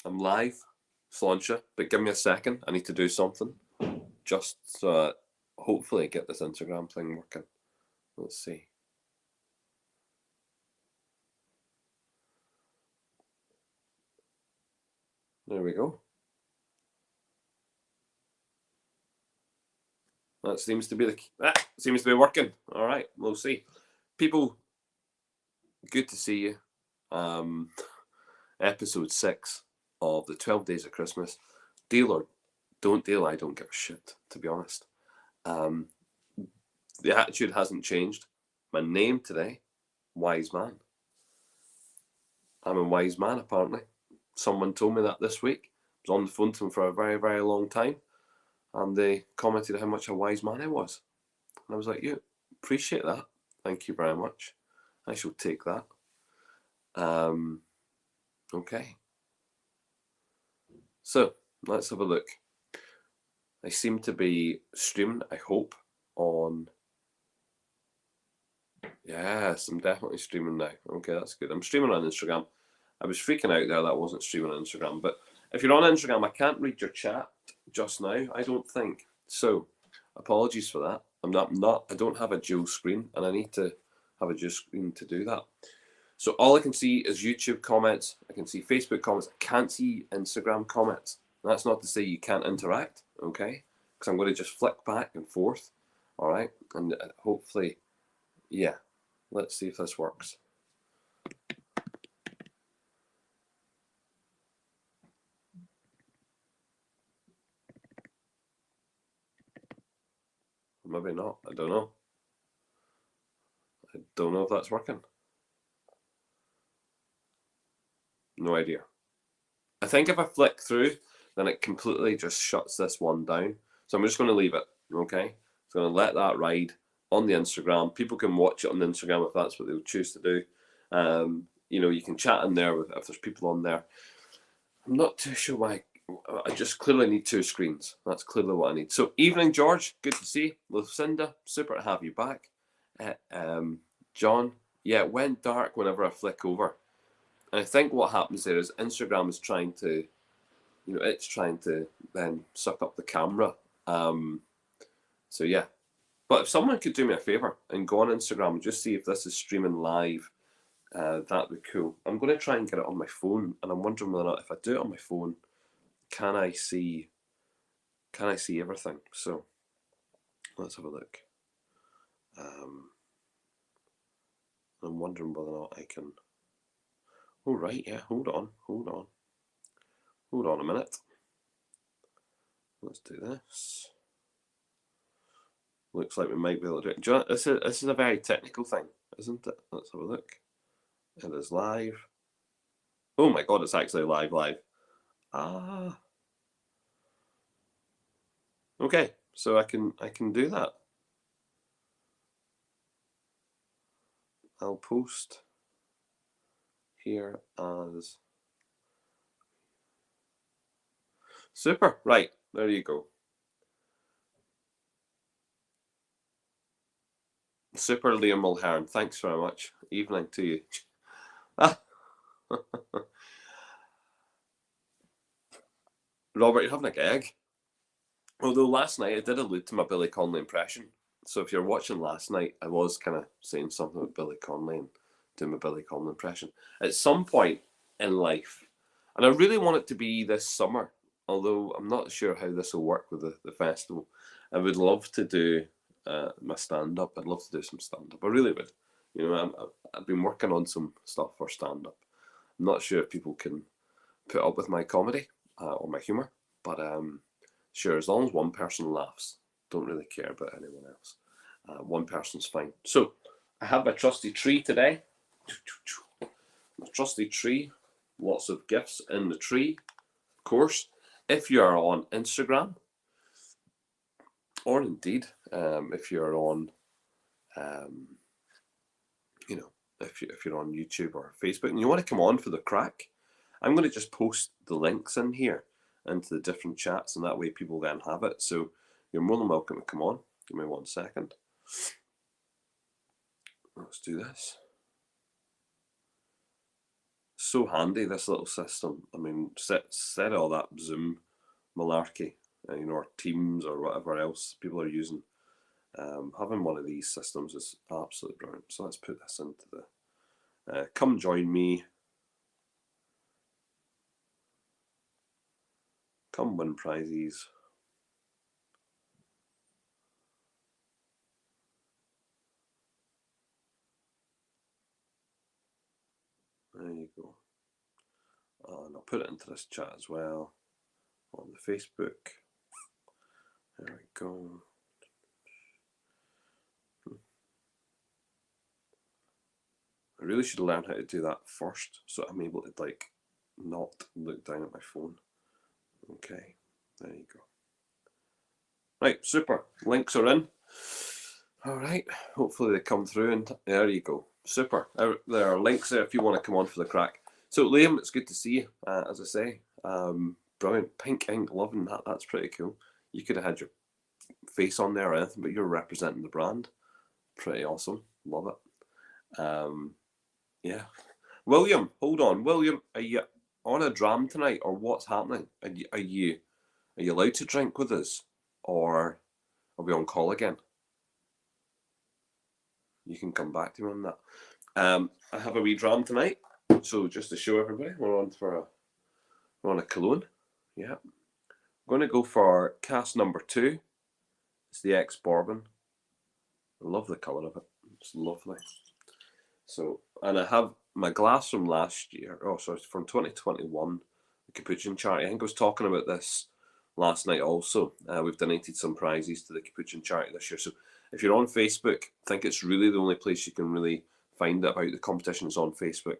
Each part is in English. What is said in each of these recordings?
I'm live, Sláinte, but give me a second. I need to do something. Just hopefully get this Instagram thing working. Let's see. There we go. That seems to be seems to be working. All right, we'll see. People, good to see you. Episode 6 of the 12 Days of Christmas. Deal or don't deal, I don't give a shit, to be honest. The attitude hasn't changed. My name today, Wise Man. I'm a wise man, apparently. Someone told me that this week. I was on the phone to them for a very, very long time, and they commented how much a wise man I was. And I was like, you appreciate that. Thank you very much. I shall take that. Okay. So, let's have a look. I seem to be streaming, I hope, on... Yes, I'm definitely streaming now. Okay, that's good. I'm streaming on Instagram. I was freaking out there that I wasn't streaming on Instagram. But if you're on Instagram, I can't read your chat just now, I don't think. So, apologies for that. I don't have a dual screen, and I need to have a dual screen to do that. So all I can see is YouTube comments. I can see Facebook comments. I can't see Instagram comments. That's not to say you can't interact, okay? Because I'm going to just flick back and forth, all right? And hopefully, yeah. Let's see if this works. Maybe not. I don't know. I don't know if that's working. No idea. I think if I flick through, then it completely just shuts this one down. So I'm just going to leave it, okay? So I'm going to let that ride on the Instagram. People can watch it on the Instagram if that's what they'll choose to do. You know, you can chat in there if there's people on there. I'm not too sure why. I just clearly need 2 screens. That's clearly what I need. So, evening, George. Good to see you. Lucinda, super to have you back. John, yeah, it went dark whenever I flick over. And I think what happens there is Instagram is trying to, you know, it's trying to then suck up the camera. So, yeah. But if someone could do me a favour and go on Instagram and just see if this is streaming live, that'd be cool. I'm going to try and get it on my phone, and I'm wondering whether or not if I do it on my phone, can I see everything? So let's have a look. I'm wondering whether or not I can. Oh right, yeah. Hold on a minute. Let's do this. Looks like we might be able to do it. Do you know, this is a very technical thing, isn't it? Let's have a look. It is live. Oh my god, it's actually live. Ah. Okay, so I can do that. I'll post here as super. Right, there you go. Super Liam Mulhern, thanks very much. Evening to you. Robert, you're having a gag. Although last night I did allude to my Billy Connolly impression. So if you're watching last night, I was kind of saying something about Billy Connolly and doing my Billy Connolly impression. At some point in life, and I really want it to be this summer, although I'm not sure how this will work with the festival. I would love to do my stand-up. I'd love to do some stand-up. I really would. You know, I've been working on some stuff for stand-up. I'm not sure if people can put up with my comedy or my humour, but sure, as long as one person laughs, don't really care about anyone else. One person's fine. So, I have my trusty tree today. My trusty tree. Lots of gifts in the tree. Of course, if you are on Instagram, or indeed, if you're on, you know, if you're on YouTube or Facebook and you want to come on for the crack, I'm going to just post the links in here into the different chats, and that way people then have it. So you're more than welcome to come on. Give me 1 second. Let's do this. So handy, this little system. I mean, set all that Zoom malarkey, or Teams or whatever else people are using. Having one of these systems is absolutely brilliant. So let's put this into the come join me. Come win prizes. There you go. And I'll put it into this chat as well on the Facebook. There we go. I really should learn how to do that first, so I'm able to not look down at my phone. Okay, there you go. Right, super. Links are in. All right, hopefully they come through, and there you go. Super. There are links there if you want to come on for the crack. So Liam, it's good to see you. As I say, brilliant. Pink ink, loving that. That's pretty cool. You could have had your face on there or anything, but you're representing the brand. Pretty awesome. Love it. Yeah. William, hold on. William, are you on a dram tonight, or what's happening? Are you allowed to drink with us, or are we on call again? You can come back to me on that. I have a wee dram tonight, so just to show everybody, we're on a Cologne. Yeah. I'm going to go for cask number 2. It's the ex-bourbon. I love the colour of it. It's lovely. So, and I have my glass from last year. Oh, sorry, from 2021, the Capuchin charity. I think I was talking about this last night also. We've donated some prizes to the Capuchin charity this year. So if you're on Facebook, I think it's really the only place you can really find out about the competition is on Facebook.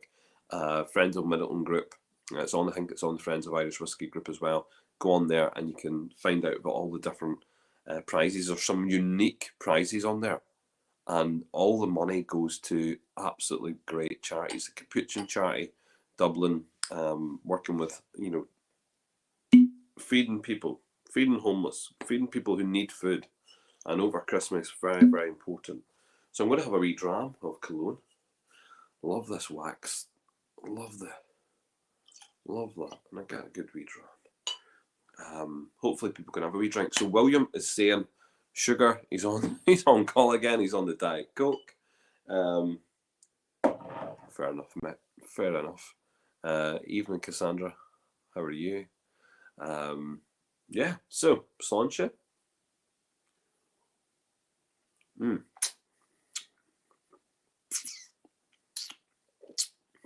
Friends of Middleton group. I think it's on the Friends of Irish Whiskey group as well. Go on there and you can find out about all the different prizes. There's some unique prizes on there. And all the money goes to absolutely great charities. The Capuchin charity, Dublin, working with, feeding people, feeding homeless, feeding people who need food. And over Christmas, very, very important. So I'm going to have a wee dram of Cologne. Love this wax. Love that. And I get a good wee dram. Hopefully people can have a wee drink. So William is saying, sugar, he's on call again. He's on the Diet Coke. Fair enough, mate. Fair enough. Evening, Cassandra. How are you? Yeah. So Sláinte.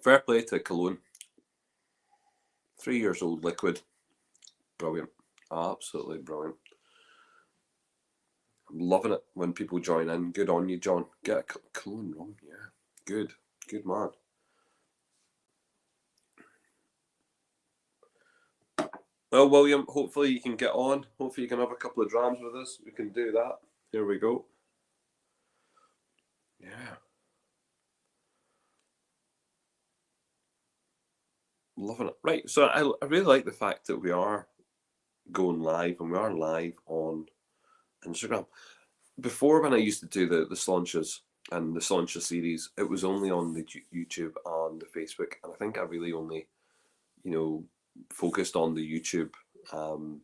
Fair play to Cologne. 3 years old liquid. Brilliant. Absolutely brilliant. I'm loving it when people join in. Good on you, John. Get a Cologne rum. Yeah. Good man. Well, William, hopefully you can get on. Hopefully you can have a couple of drams with us. We can do that. Here we go. Yeah. Loving it. Right, so I really like the fact that we are going live, and we are live on Instagram. Before, when I used to do the Sláintes and the Sláinte series, it was only on the YouTube and the Facebook, and I think I really only, focused on the YouTube,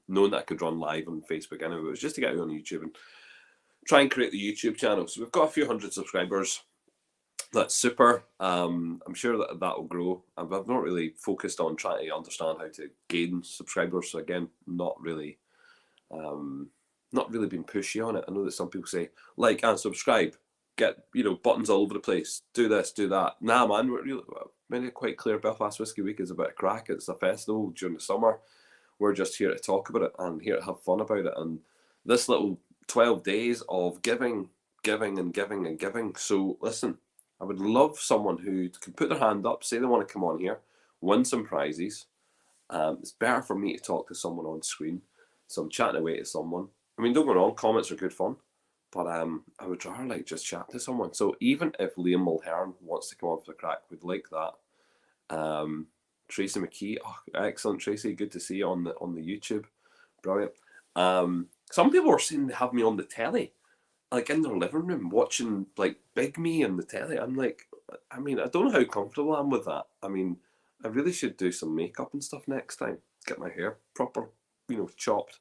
knowing that I could run live on Facebook anyway. It was just to get out on YouTube and try and create the YouTube channel. So we've got a few hundred subscribers. That's super. I'm sure that will grow. I've not really focused on trying to understand how to gain subscribers. So again, not really been pushy on it. I know that some people say like and subscribe, get buttons all over the place, do this, do that. Nah, man, we're really made it quite clear. Belfast Whiskey Week is a bit of crack. It's a festival during the summer. We're just here to talk about it and here to have fun about it. And this little 12 days of giving. So listen, I would love someone who can put their hand up, say they want to come on here, win some prizes. It's better for me to talk to someone on screen, so I'm chatting away to someone. I mean, don't get me wrong, comments are good fun, but I would rather just chat to someone. So even if Liam Mulhern wants to come on for the crack, we'd like that. Tracy McKee, excellent, Tracy, good to see you on the YouTube, brilliant. Some people are saying they have me on the telly, like in their living room, watching like Big Me on the telly. I'm like, I don't know how comfortable I am with that. I mean, I really should do some makeup and stuff next time. Get my hair proper, chopped.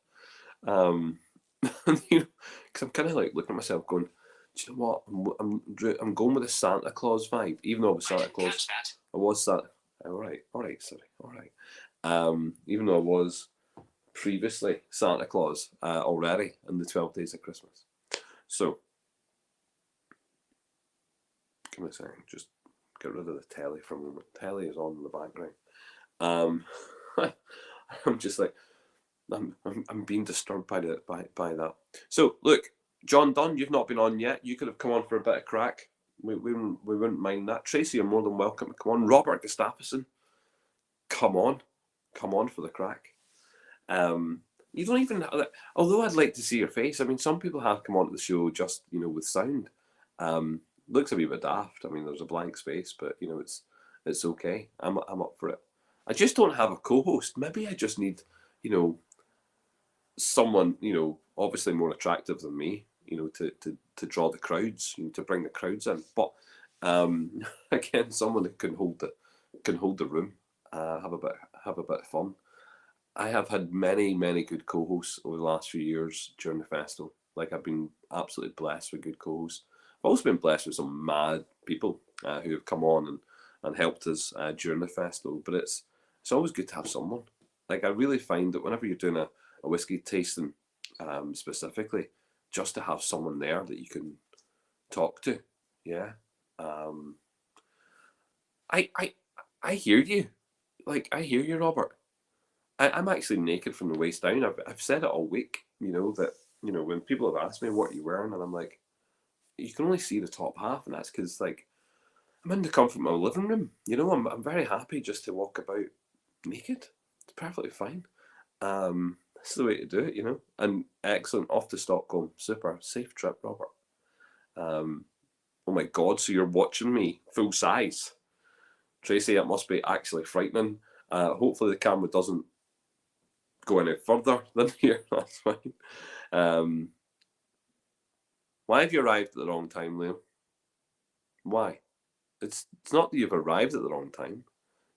Um, because I'm kind of like looking at myself going, do you know what? I'm going with a Santa Claus vibe, even though I was Santa Claus. I was Santa. All right, sorry, all right. Even though I was previously Santa Claus already in the 12 Days of Christmas. So, give me a second, just get rid of the telly for a moment. Telly is on in the background. I'm just like, I'm being disturbed by that. So look, John Dunn, you've not been on yet. You could have come on for a bit of crack. We wouldn't mind that. Tracy, you're more than welcome to come on. Robert Gustafsson, come on for the crack. You don't even, although I'd like to see your face. I mean, some people have come on to the show just with sound. Looks a wee bit daft. I mean, there's a blank space, but it's okay. I'm up for it. I just don't have a co-host. Maybe I just need someone obviously more attractive than me to draw the crowds, to bring the crowds in. But again, someone that can hold the room, have a bit of fun. I have had many good co-hosts over the last few years during the festival. Like, I've been absolutely blessed with good co-hosts. I've also been blessed with some mad people who have come on and helped us during the festival. But it's always good to have someone. Like, I really find that whenever you're doing a whiskey tasting, specifically, just to have someone there that you can talk to. Yeah. I hear you. Like, I hear you, Robert. I'm actually naked from the waist down. I've said it all week, that, when people have asked me what you're wearing, and I'm like, you can only see the top half, and that's because, like, I'm in the comfort of my living room. I'm very happy just to walk about naked. It's perfectly fine. That's the way to do it, And excellent, off to Stockholm. Super. Safe trip, Robert. Oh my God, so you're watching me full size. Tracy, it must be actually frightening. Hopefully the camera doesn't go any further than here. That's fine. Why have you arrived at the wrong time, Liam? Why? It's not that you've arrived at the wrong time.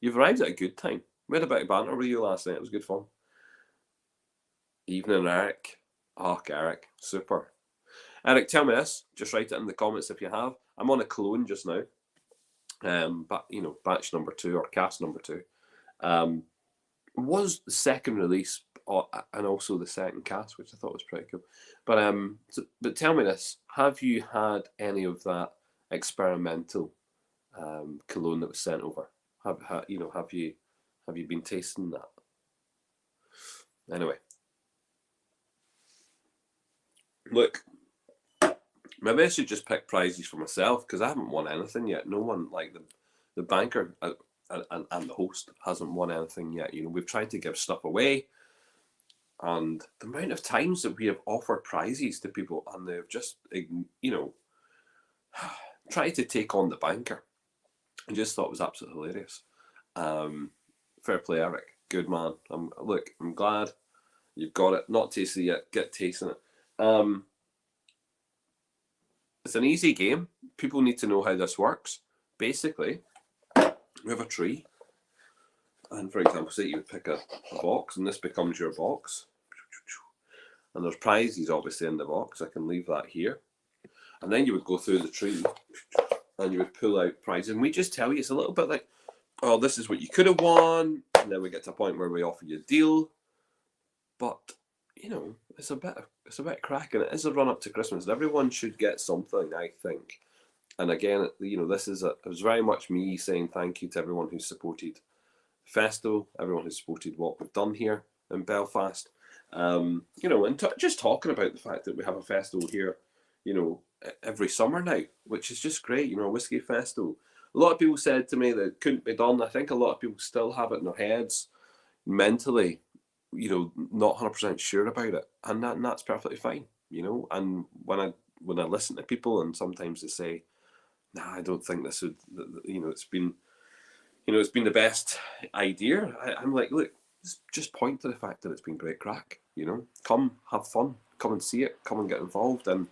You've arrived at a good time. We had a bit of banter with you last night. It was good fun. Evening, Eric. Oh, Eric. Super. Eric, tell me this. Just write it in the comments if you have. I'm on a clone just now. But batch number 2 or cast number 2. Was the second release and also the second cast, which I thought was pretty cool. But tell me this: have you had any of that experimental cologne that was sent over? Have you been tasting that? Anyway, look, maybe I should just pick prizes for myself because I haven't won anything yet. No one, like the banker and the host, hasn't won anything yet. We've tried to give stuff away, and the amount of times that we have offered prizes to people and they've just tried to take on the banker. I just thought it was absolutely hilarious. Fair play, Eric. Good man. I'm glad you've got it. Not tasted it yet. Get tasting it. It's an easy game. People need to know how this works. Basically, we have a tree. And for example, say you would pick a box and this becomes your box. And there's prizes obviously in the box. I can leave that here. And then you would go through the tree and you would pull out prizes. And we just tell you, it's a little bit like, oh, this is what you could have won. And then we get to a point where we offer you a deal. But, it's a bit of crack, and it is a run up to Christmas. And everyone should get something, I think. And again, it was very much me saying thank you to everyone who supported the festival, everyone who supported what we've done here in Belfast. And just talking about the fact that we have a festival here, every summer now, which is just great. A whiskey festival. A lot of people said to me that it couldn't be done. I think a lot of people still have it in their heads mentally, not 100% sure about it, and that's perfectly fine, And when I listen to people, and sometimes they say, "Nah, I don't think this would," it's been the best idea. I'm like, look, just point to the fact that it's been great crack. Come have fun, come and see it, come and get involved, and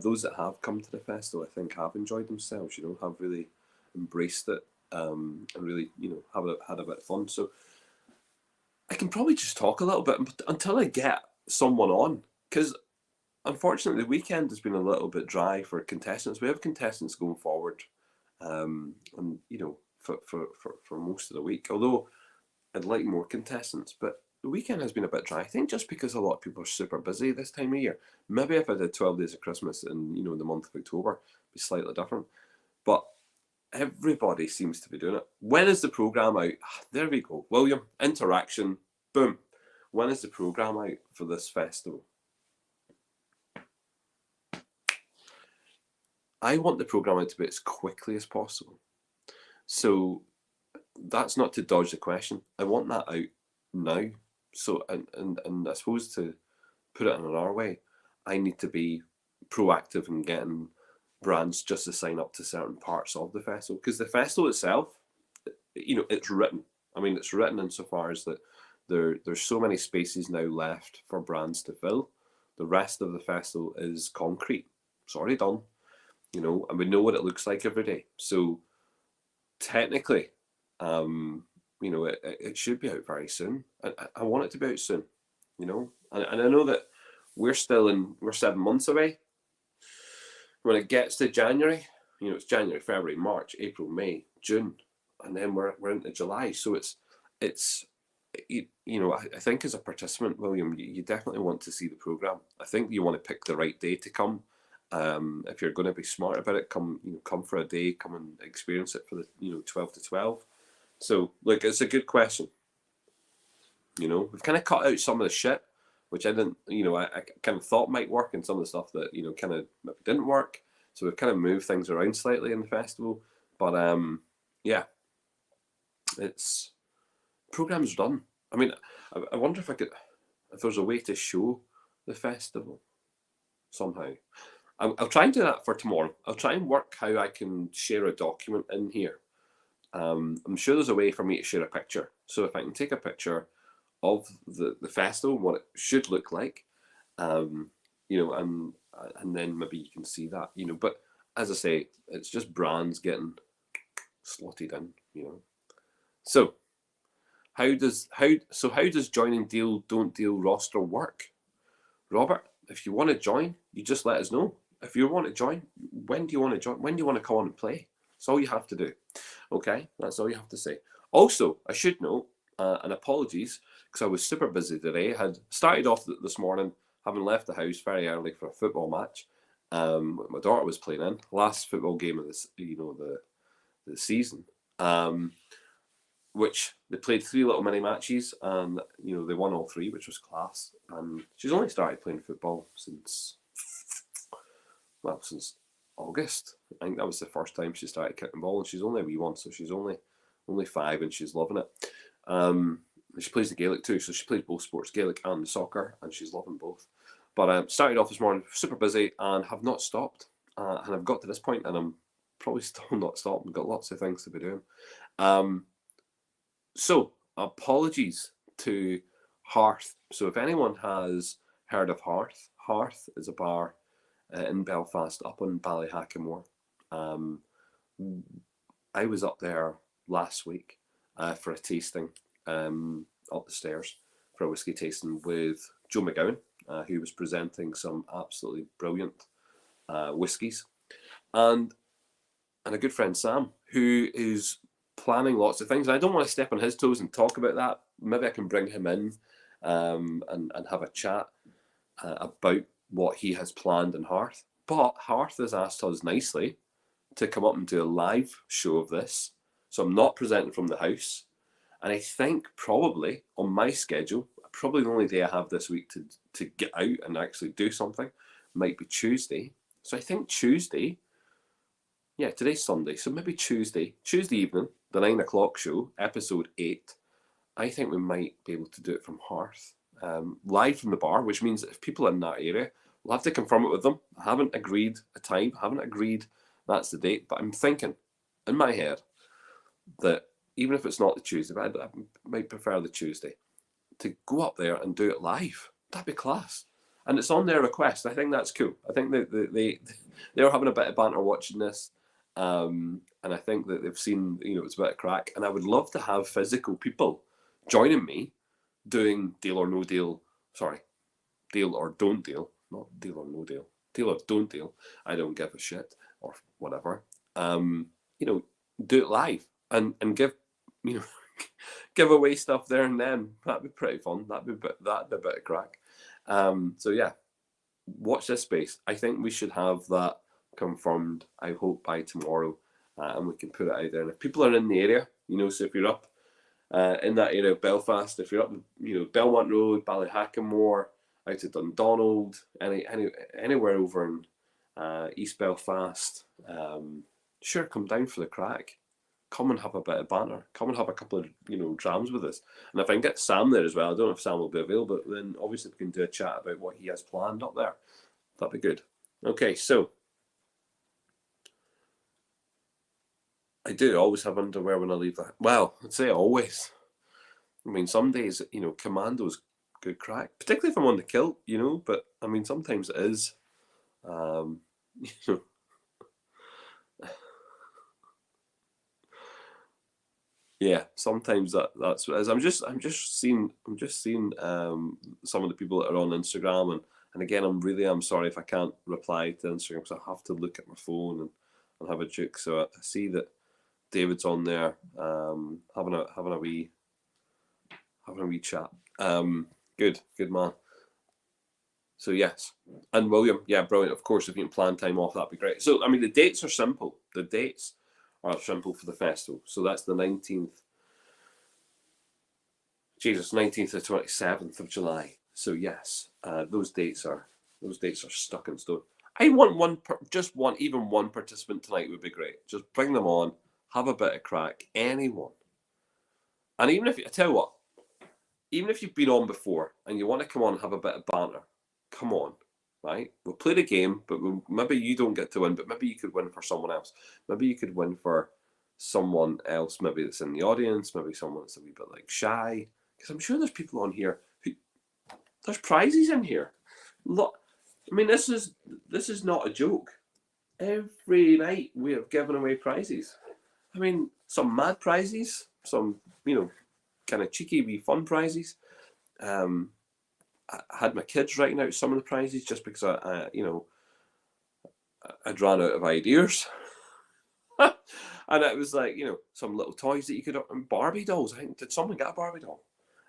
those that have come to the festival, I think, have enjoyed themselves. Have really embraced it. and really, had a bit of fun. So I can probably just talk a little bit until I get someone on, because unfortunately the weekend has been a little bit dry for contestants. We have contestants going forward, and for most of the week. Although I'd like more contestants, but the weekend has been a bit dry. I think just because a lot of people are super busy this time of year. Maybe if I did 12 Days of Christmas in the month of October, it'd be slightly different. But everybody seems to be doing it. When is the programme out? There we go. William, interaction, boom. When is the programme out for this festival? I want the programme out to be as quickly as possible. So that's not to dodge the question. I want that out now. So, and I suppose to put it in another way, I need to be proactive in getting brands just to sign up to certain parts of the festival, because the festival itself, it's written. I mean, it's written insofar as that there's so many spaces now left for brands to fill. The rest of the festival is concrete. It's already done, and we know what it looks like every day. So technically, it should be out very soon. I want it to be out soon, and I know that we're 7 months away. When it gets to January, it's January, February, March, April, May, June, and then we're into July. So I think as a participant, William, you definitely want to see the programme. I think you want to pick the right day to come. If you're going to be smart about it, come for a day, come and experience it for the 12 to 12. So look, it's a good question. We've kind of cut out some of the shit, which I didn't, I kind of thought might work, and some of the stuff that kind of maybe didn't work. So we've kind of moved things around slightly in the festival, but yeah, it's program's done. I mean, I wonder if there's a way to show the festival somehow. I'll try and do that for tomorrow. I'll try and work how I can share a document in here. I'm sure there's a way for me to share a picture. So if I can take a picture of the festival, what it should look like, and then maybe you can see that, But as I say, it's just brands getting slotted in, So how does joining Deal Don't Deal roster work? Robert, if you want to join, you just let us know. If you want to join, when do you want to join? When do you want to come on and play? That's all you have to do. Okay, that's all you have to say. Also, I should note, and apologies, because I was super busy today. I had started off this morning, having left the house very early for a football match. My daughter was playing in last football game of this, the season. Which they played 3 little mini matches, and they won all 3, which was class. And she's only started playing football since August. I think that was the first time she started kicking ball, and she's only a wee one, so she's only 5, and she's loving it. She plays the Gaelic too, so she plays both sports, Gaelic and soccer, and she's loving both. But started off this morning super busy and have not stopped, and I've got to this point, and I'm probably still not stopped. I've got lots of things to be doing. So apologies to Hearth. So if anyone has heard of Hearth, Hearth is a bar in Belfast, up on Ballyhackamore. I was up there last week for a tasting up the stairs for a whiskey tasting with Joe McGowan, who was presenting some absolutely brilliant whiskies, and a good friend Sam, who is planning lots of things. And I don't want to step on his toes and talk about that. Maybe I can bring him in and have a chat about what he has planned in Hearth. But Hearth has asked us nicely to come up and do a live show of this. So I'm not presenting from the house. And I think probably on my schedule, probably the only day I have this week to get out and actually do something might be Tuesday. So I think Tuesday, yeah, today's Sunday, so maybe Tuesday evening, the 9 o'clock show, episode 8, I think we might be able to do it from Hearth, live from the bar, which means that if people are in that area, we'll have to confirm it with them. I haven't agreed a time, I haven't agreed that's the date, but I'm thinking in my head that even if it's not the Tuesday, but I might prefer the Tuesday, to go up there and do it live. That'd be class. And it's on their request. I think that's cool. I think they were having a bit of banter watching this. And I think that they've seen, it's a bit of crack. And I would love to have physical people joining me doing deal or no deal. Sorry, deal or don't deal, not deal or no deal. Deal or don't deal. I don't give a shit or whatever. Do it live and give, give away stuff there and then. That'd be pretty fun. That'd be a bit of crack. So yeah, watch this space. I think we should have that confirmed, I hope, by tomorrow, and we can put it out there. And if people are in the area, so if you're up in that area of Belfast, if you're up, Belmont Road, Ballyhackamore, out to Dundonald, anywhere over in East Belfast, sure, come down for the crack. Come and have a bit of banter. Come and have a couple of, drams with us. And if I can get Sam there as well, I don't know if Sam will be available, but then obviously we can do a chat about what he has planned up there. That'd be good. Okay, so I do always have underwear when I leave that. Well, I'd say always. I mean, some days, commando's good crack, particularly if I'm on the kilt, but I mean, sometimes it is. Yeah, sometimes that's what it is. I'm just seeing some of the people that are on Instagram, and again, I'm sorry if I can't reply to Instagram because I have to look at my phone and have a juke. So I see that David's on there, having a wee chat. Good man. So yes, and William, yeah, brilliant. Of course, if you can plan time off, that'd be great. So I mean, the dates are simple. The dates are simple for the festival. So that's the 19th. 19th to 27th of July. So yes, those dates are stuck in stone. I want even one participant tonight would be great. Just bring them on, have a bit of crack. Anyone, and even if I tell you what, even if you've been on before and you want to come on and have a bit of banter, come on, right? We'll play the game, but maybe you don't get to win, but maybe you could win for someone else. Maybe you could win for someone else, maybe that's in the audience, maybe someone that's a wee bit like shy. Because I'm sure there's people on here who there's prizes in here. Look, I mean, this is not a joke. Every night we have given away prizes. I mean, some mad prizes, some kind of cheeky wee fun prizes. I had my kids writing out some of the prizes just because I'd ran out of ideas. And it was like, some little toys that you could, and Barbie dolls. I think, did someone get a Barbie doll?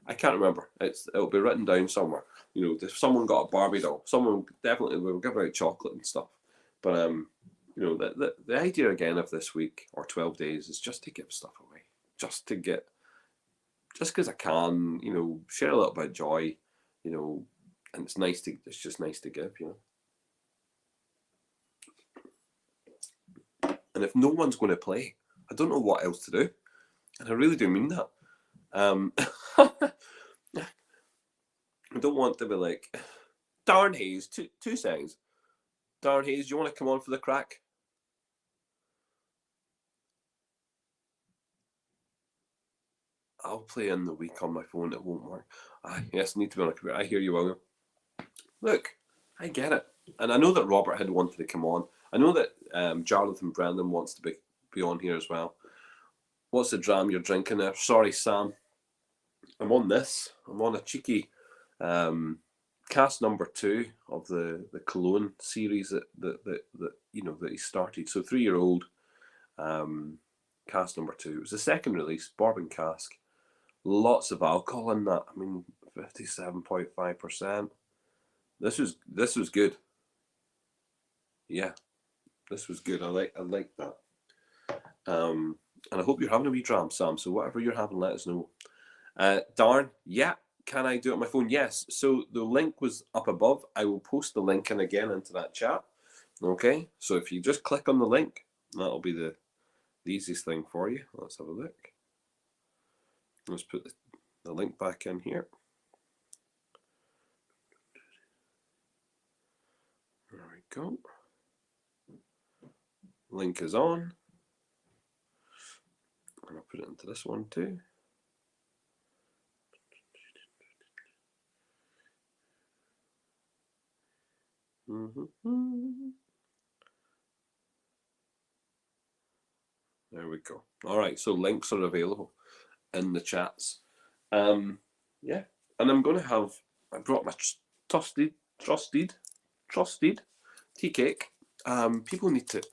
I can't remember. It'll be written down somewhere. If someone got a Barbie doll, someone definitely will give out chocolate and stuff. But the idea again of this week or 12 days is just to give stuff away, just because I can, share a little bit of joy, and it's just nice to give, And if no one's going to play, I don't know what else to do, and I really do mean that. I don't want to be like, Darren Hayes, two seconds. Darren Hayes, do you want to come on for the crack? I'll play in the week on my phone. It won't work. Yes, need to be on a computer. I hear you, William. Look, I get it. And I know that Robert had wanted to come on. I know that Jonathan Brendan wants to be on here as well. What's the dram you're drinking there? Sorry, Sam. I'm on this. I'm on a cheeky cast number 2 of the Cologne series that he started. So 3-year-old cast number 2. It was the second release, bourbon cask. Lots of alcohol in that. I mean, 57.5%. This was good. Yeah, this was good. I like that. And I hope you're having a wee dram, Sam. So whatever you're having, let us know. Darn, yeah. Can I do it on my phone? Yes. So the link was up above. I will post the link in again into that chat. Okay. So if you just click on the link, that'll be the easiest thing for you. Let's have a look. Let's put the link back in here. There we go. Link is on. And I'll put it into this one too. There we go. All right, so links are available in the chats. Yeah, and I'm going to have. I brought my trusted tea cake. People need to.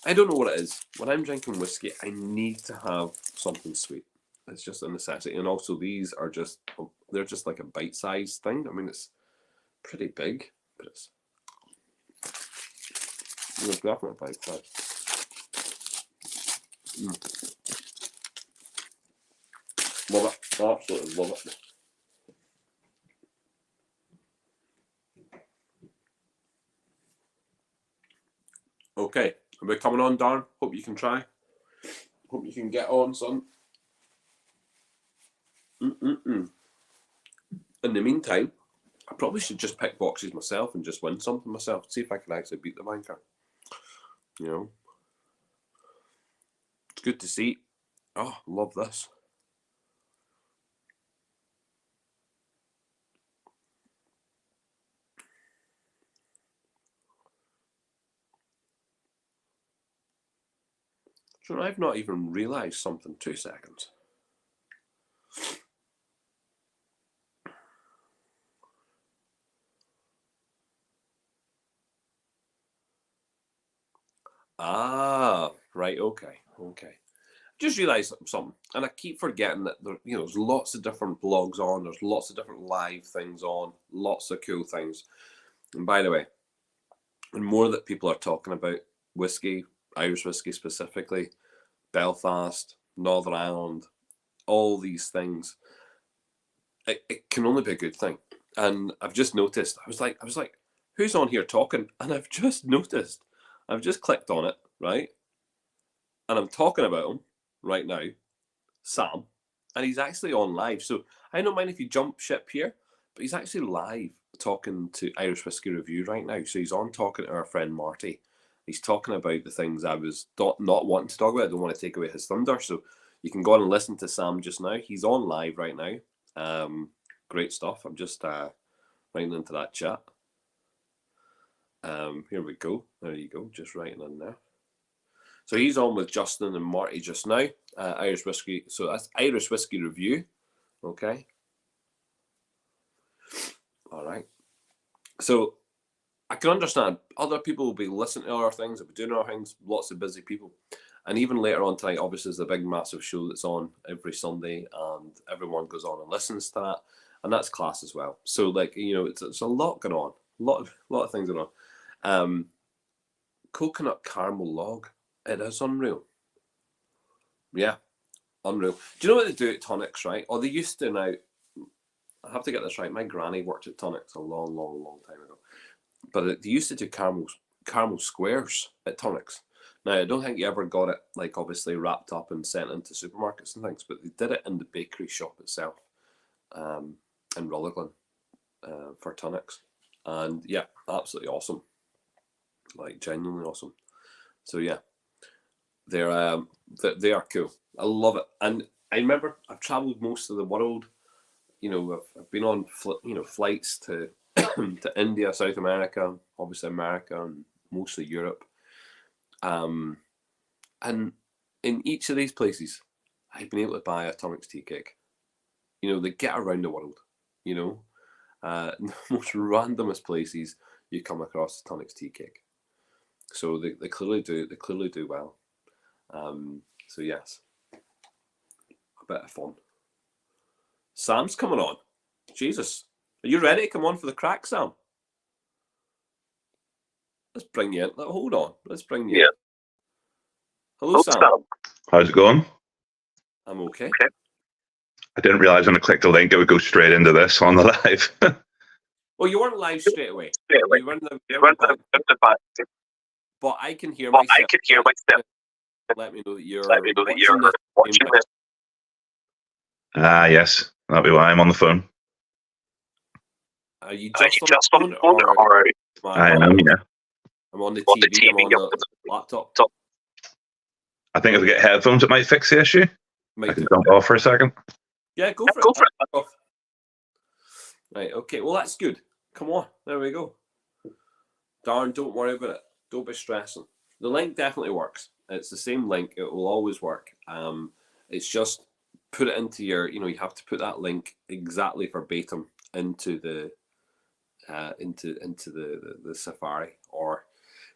I don't know what it is. When I'm drinking whiskey, I need to have something sweet. It's just a necessity. And also, these are they're just like a bite-sized thing. I mean, it's pretty big, but it's definitely bite-sized. Love it. Absolutely love it. Okay, are we coming on, Darren? Hope you can try. Hope you can get on, son. In the meantime, I probably should just pick boxes myself and just win something myself. See if I can actually beat the banker. You know, it's good to see. Oh, love this. So I've not even realised something. 2 seconds. Ah, right. Okay. Just realised something, and I keep forgetting that there's lots of different blogs on. There's lots of different live things on. Lots of cool things. And by the way, the more that people are talking about whiskey, Irish whiskey specifically, Belfast, Northern Ireland, all these things, it can only be a good thing. And I've just noticed. I was like, who's on here talking? And I've just noticed. I've just clicked on it, right? And I'm talking about him right now, Sam, and he's actually on live. So I don't mind if you jump ship here, but he's actually live talking to Irish Whiskey Review right now. So he's on talking to our friend Marty. He's talking about the things I was not wanting to talk about. I don't want to take away his thunder. So you can go on and listen to Sam just now. He's on live right now. Great stuff. I'm just writing into that chat. Here we go. There you go. Just writing in there. So he's on with Justin and Marty just now. Irish Whiskey. So that's Irish Whiskey Review. Okay. All right. So I can understand other people will be listening to our things, will be doing our things, lots of busy people. And even later on tonight, obviously, there's a big, massive show that's on every Sunday, and everyone goes on and listens to that. And that's class as well. So, it's a lot going on. A lot of things going on. Coconut caramel log. It is unreal. Yeah, unreal. Do you know what they do at Tonics, right? Or they used to now. I have to get this right. My granny worked at Tonics a long, long, long time ago. But they used to do caramel squares at Tonics. Now, I don't think you ever got it, obviously wrapped up and sent into supermarkets and things, but they did it in the bakery shop itself in Rutherglen for Tonics. And yeah, absolutely awesome. Genuinely awesome. So yeah, they are cool. I love it. And I remember I've travelled most of the world. I've been on flights to to India, South America, obviously America, and mostly Europe. And in each of these places, I've been able to buy a Tonics tea cake. They get around the world. The most randomest places you come across a Tonics tea cake. So they clearly do. They clearly do well. So yes, a bit of fun. Sam's coming on. Jesus, are you ready to come on for the crack, Sam? Let's bring you in. Hold on. Let's bring you in. Hello, Sam. How's it going? I'm okay. I didn't realise when I clicked the link it would go straight into this on the live. Well, you weren't live straight away. You were in the back. But I can hear myself. Let me know that you're watching this. Yes. That'll be why I'm on the phone. Are you just on the phone or I am, yeah. I'm on the TV, I'm on the laptop. I think if we get headphones, it might fix the issue. I can jump off for a second. Yeah, go for it. Right, okay. Well, that's good. Come on. There we go. Darren, don't worry about it. Don't be stressing. The link definitely works. It's the same link. It will always work. It's just put it into your, you have to put that link exactly verbatim into the the Safari or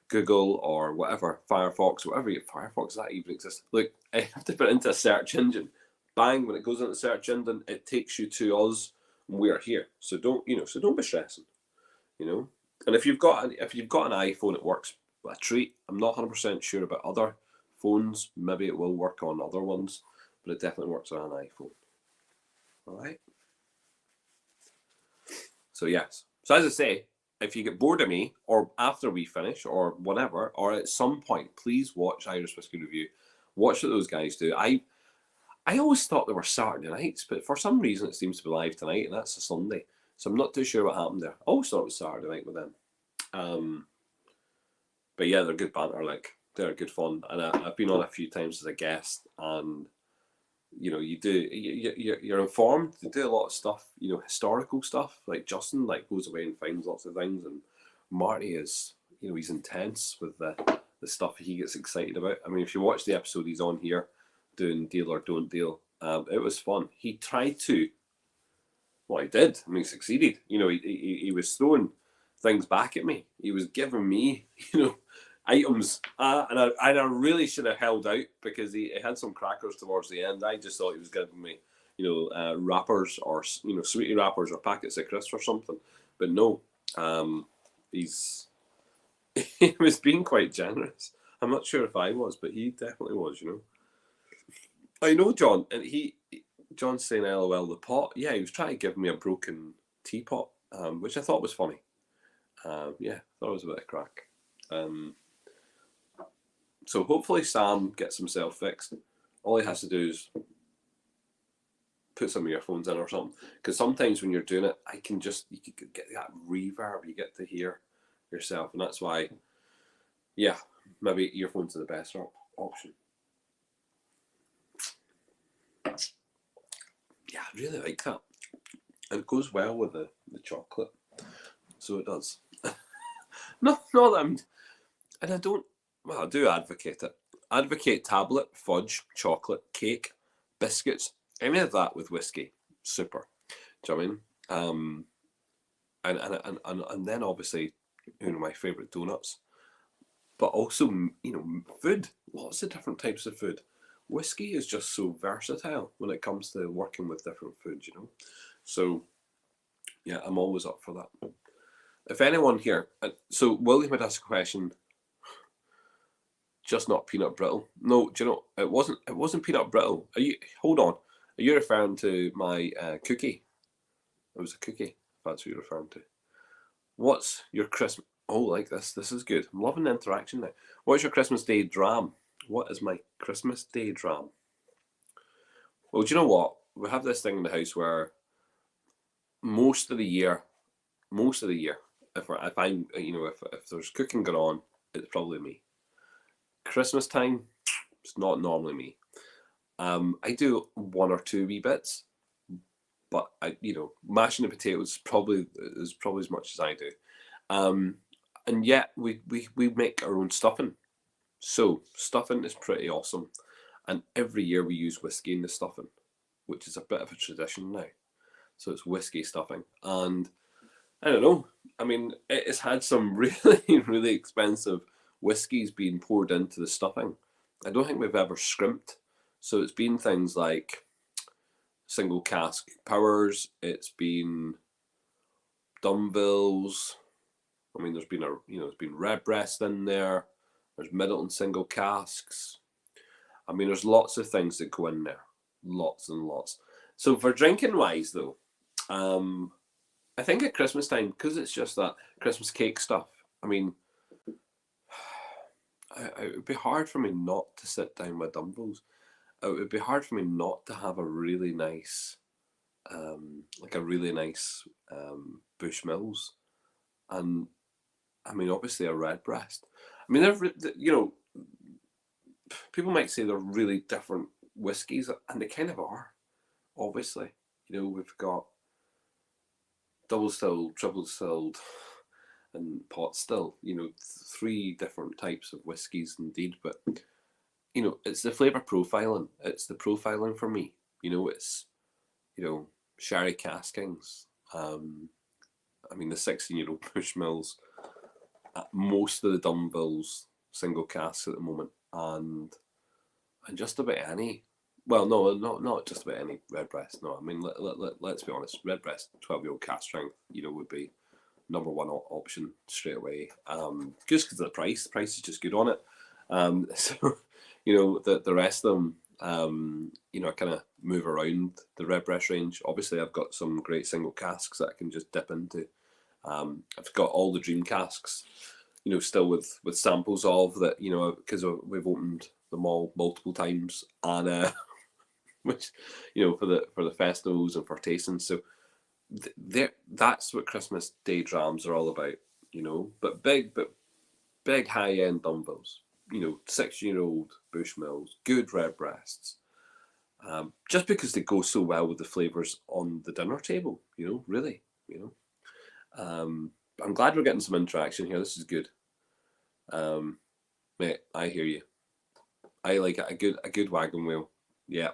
Google or whatever, Firefox, Firefox, that even exists. Look, I have to put it into a search engine. Bang, when it goes into the search engine, it takes you to us, and we're here. So don't be stressing, And if you've got an iPhone, it works a treat. I'm not 100% sure about other phones. Maybe it will work on other ones, but it definitely works on an iPhone. All right. So yes. So as I say, if you get bored of me, or after we finish, or whatever, or at some point, please watch Irish Whiskey Review. Watch what those guys do. I always thought they were Saturday nights, but for some reason it seems to be live tonight, and that's a Sunday. So I'm not too sure what happened there. I always thought it was Saturday night with them. But yeah, they're good banter. Like, they're good fun, and I've been on a few times as a guest, and you're informed. They do a lot of stuff, historical stuff. Like Justin, goes away and finds lots of things, and Marty is, he's intense with the stuff he gets excited about. I mean, if you watch the episode he's on here doing Deal or Don't Deal, it was fun. He tried to, well, he did. I mean, he succeeded. He was throwing things back at me. He was giving me, items, and I really should have held out, because he had some crackers towards the end. I just thought he was giving me, wrappers, or sweetie wrappers, or packets of crisps or something. But no, he was being quite generous. I'm not sure if I was, but he definitely was. I know John, and John's saying LOL the pot. Yeah, he was trying to give me a broken teapot, which I thought was funny. Yeah, I thought it was a bit of crack. So hopefully Sam gets himself fixed. All he has to do is put some earphones in or something. Because sometimes when you're doing it, you can get that reverb. You get to hear yourself, and that's why, yeah, maybe earphones are the best option. Yeah, I really like that. And it goes well with the chocolate. So it does. Not that I'm... And I don't... Well, I do advocate it. Advocate tablet, fudge, chocolate, cake, biscuits, any of that with whiskey. Super. Do you know what I mean? And then obviously, my favourite donuts. But also, food. Lots of different types of food. Whiskey is just so versatile when it comes to working with different foods, So, yeah, I'm always up for that. If anyone here... So, William had asked a question... Just not peanut brittle. No, do you know, it wasn't peanut brittle. Hold on. Are you referring to my cookie? It was a cookie, if that's what you're referring to. What's your Christmas... Oh, like this. This is good. I'm loving the interaction now. What's your Christmas Day dram? What is my Christmas Day dram? Well, do you know what? We have this thing in the house where most of the year, if I'm, if there's cooking going on, it's probably me. Christmas time, it's not normally me. I do one or two wee bits, but mashing the potatoes probably is probably as much as I do. And yet we make our own stuffing. So stuffing is pretty awesome, and every year we use whiskey in the stuffing, which is a bit of a tradition now. So it's whiskey stuffing, and I don't know. I mean, it's had some really, really expensive whiskies being poured into the stuffing. I don't think we've ever scrimped. So it's been things like single cask Powers. It's been Dunvilles. I mean, there's been Redbreast in there. There's Middleton single casks. I mean, there's lots of things that go in there. Lots and lots. So for drinking wise, though, I think at Christmas time, because it's just that Christmas cake stuff, I mean, it would be hard for me not to sit down with Dumbles. It would be hard for me not to have a really nice, Bushmills, and I mean, obviously a Redbreast. I mean, people might say they're really different whiskies, and they kind of are. Obviously, we've got double distilled, triple distilled, and pot still. 3 different types of whiskies indeed, but it's the flavour profiling. It's the profiling for me. It's, sherry caskings. The 16-year-old Bushmills, most of the Dunvilles single casks at the moment, and just about any. Well, no, not just about any redbreast. No, let's be honest. Redbreast 12-year-old cask strength, would be number one option straight away. Just because of the price. The price is just good on it. So, the rest of them, I kind of move around the redbreast range. Obviously, I've got some great single casks that I can just dip into. I've got all the dream casks, still with samples of that, because we've opened them all multiple times, and which, for the festivals and for tastings. So that's what Christmas Day drams are all about, but big high end Dunvilles, 16-year-old Bushmills, good redbreasts. Just because they go so well with the flavours on the dinner table, really, I'm glad we're getting some interaction here. This is good. Mate, I hear you. I like a good wagon wheel. Yeah.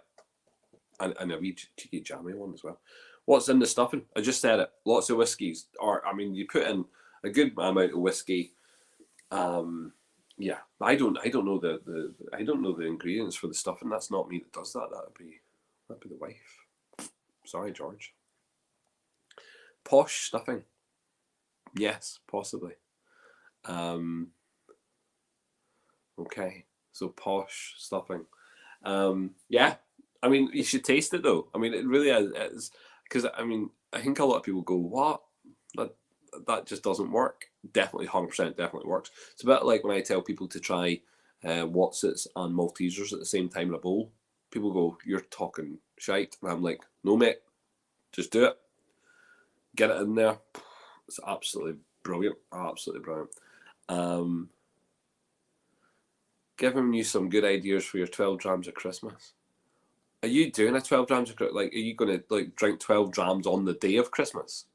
And a wee cheeky jammy one as well. What's in the stuffing? I just said it. Lots of whiskies. You put in a good amount of whiskey. Yeah. I don't know the ingredients for the stuffing. That's not me that does that. That'd be the wife. Sorry, George. Posh stuffing. Yes, possibly. Okay. So posh stuffing. Yeah. You should taste it though. It really is, because I think a lot of people go, "What? That just doesn't work." Definitely, 100% definitely works. It's a bit like when I tell people to try Watsits and Maltesers at the same time in a bowl. People go, "You're talking shite," and I'm like, "No, mate, just do it. Get it in there." It's absolutely brilliant. Absolutely brilliant. Giving you some good ideas for your 12 drams of Christmas. Are you doing a 12 drams of Christmas? Like, are you going to drink 12 drams on the day of Christmas?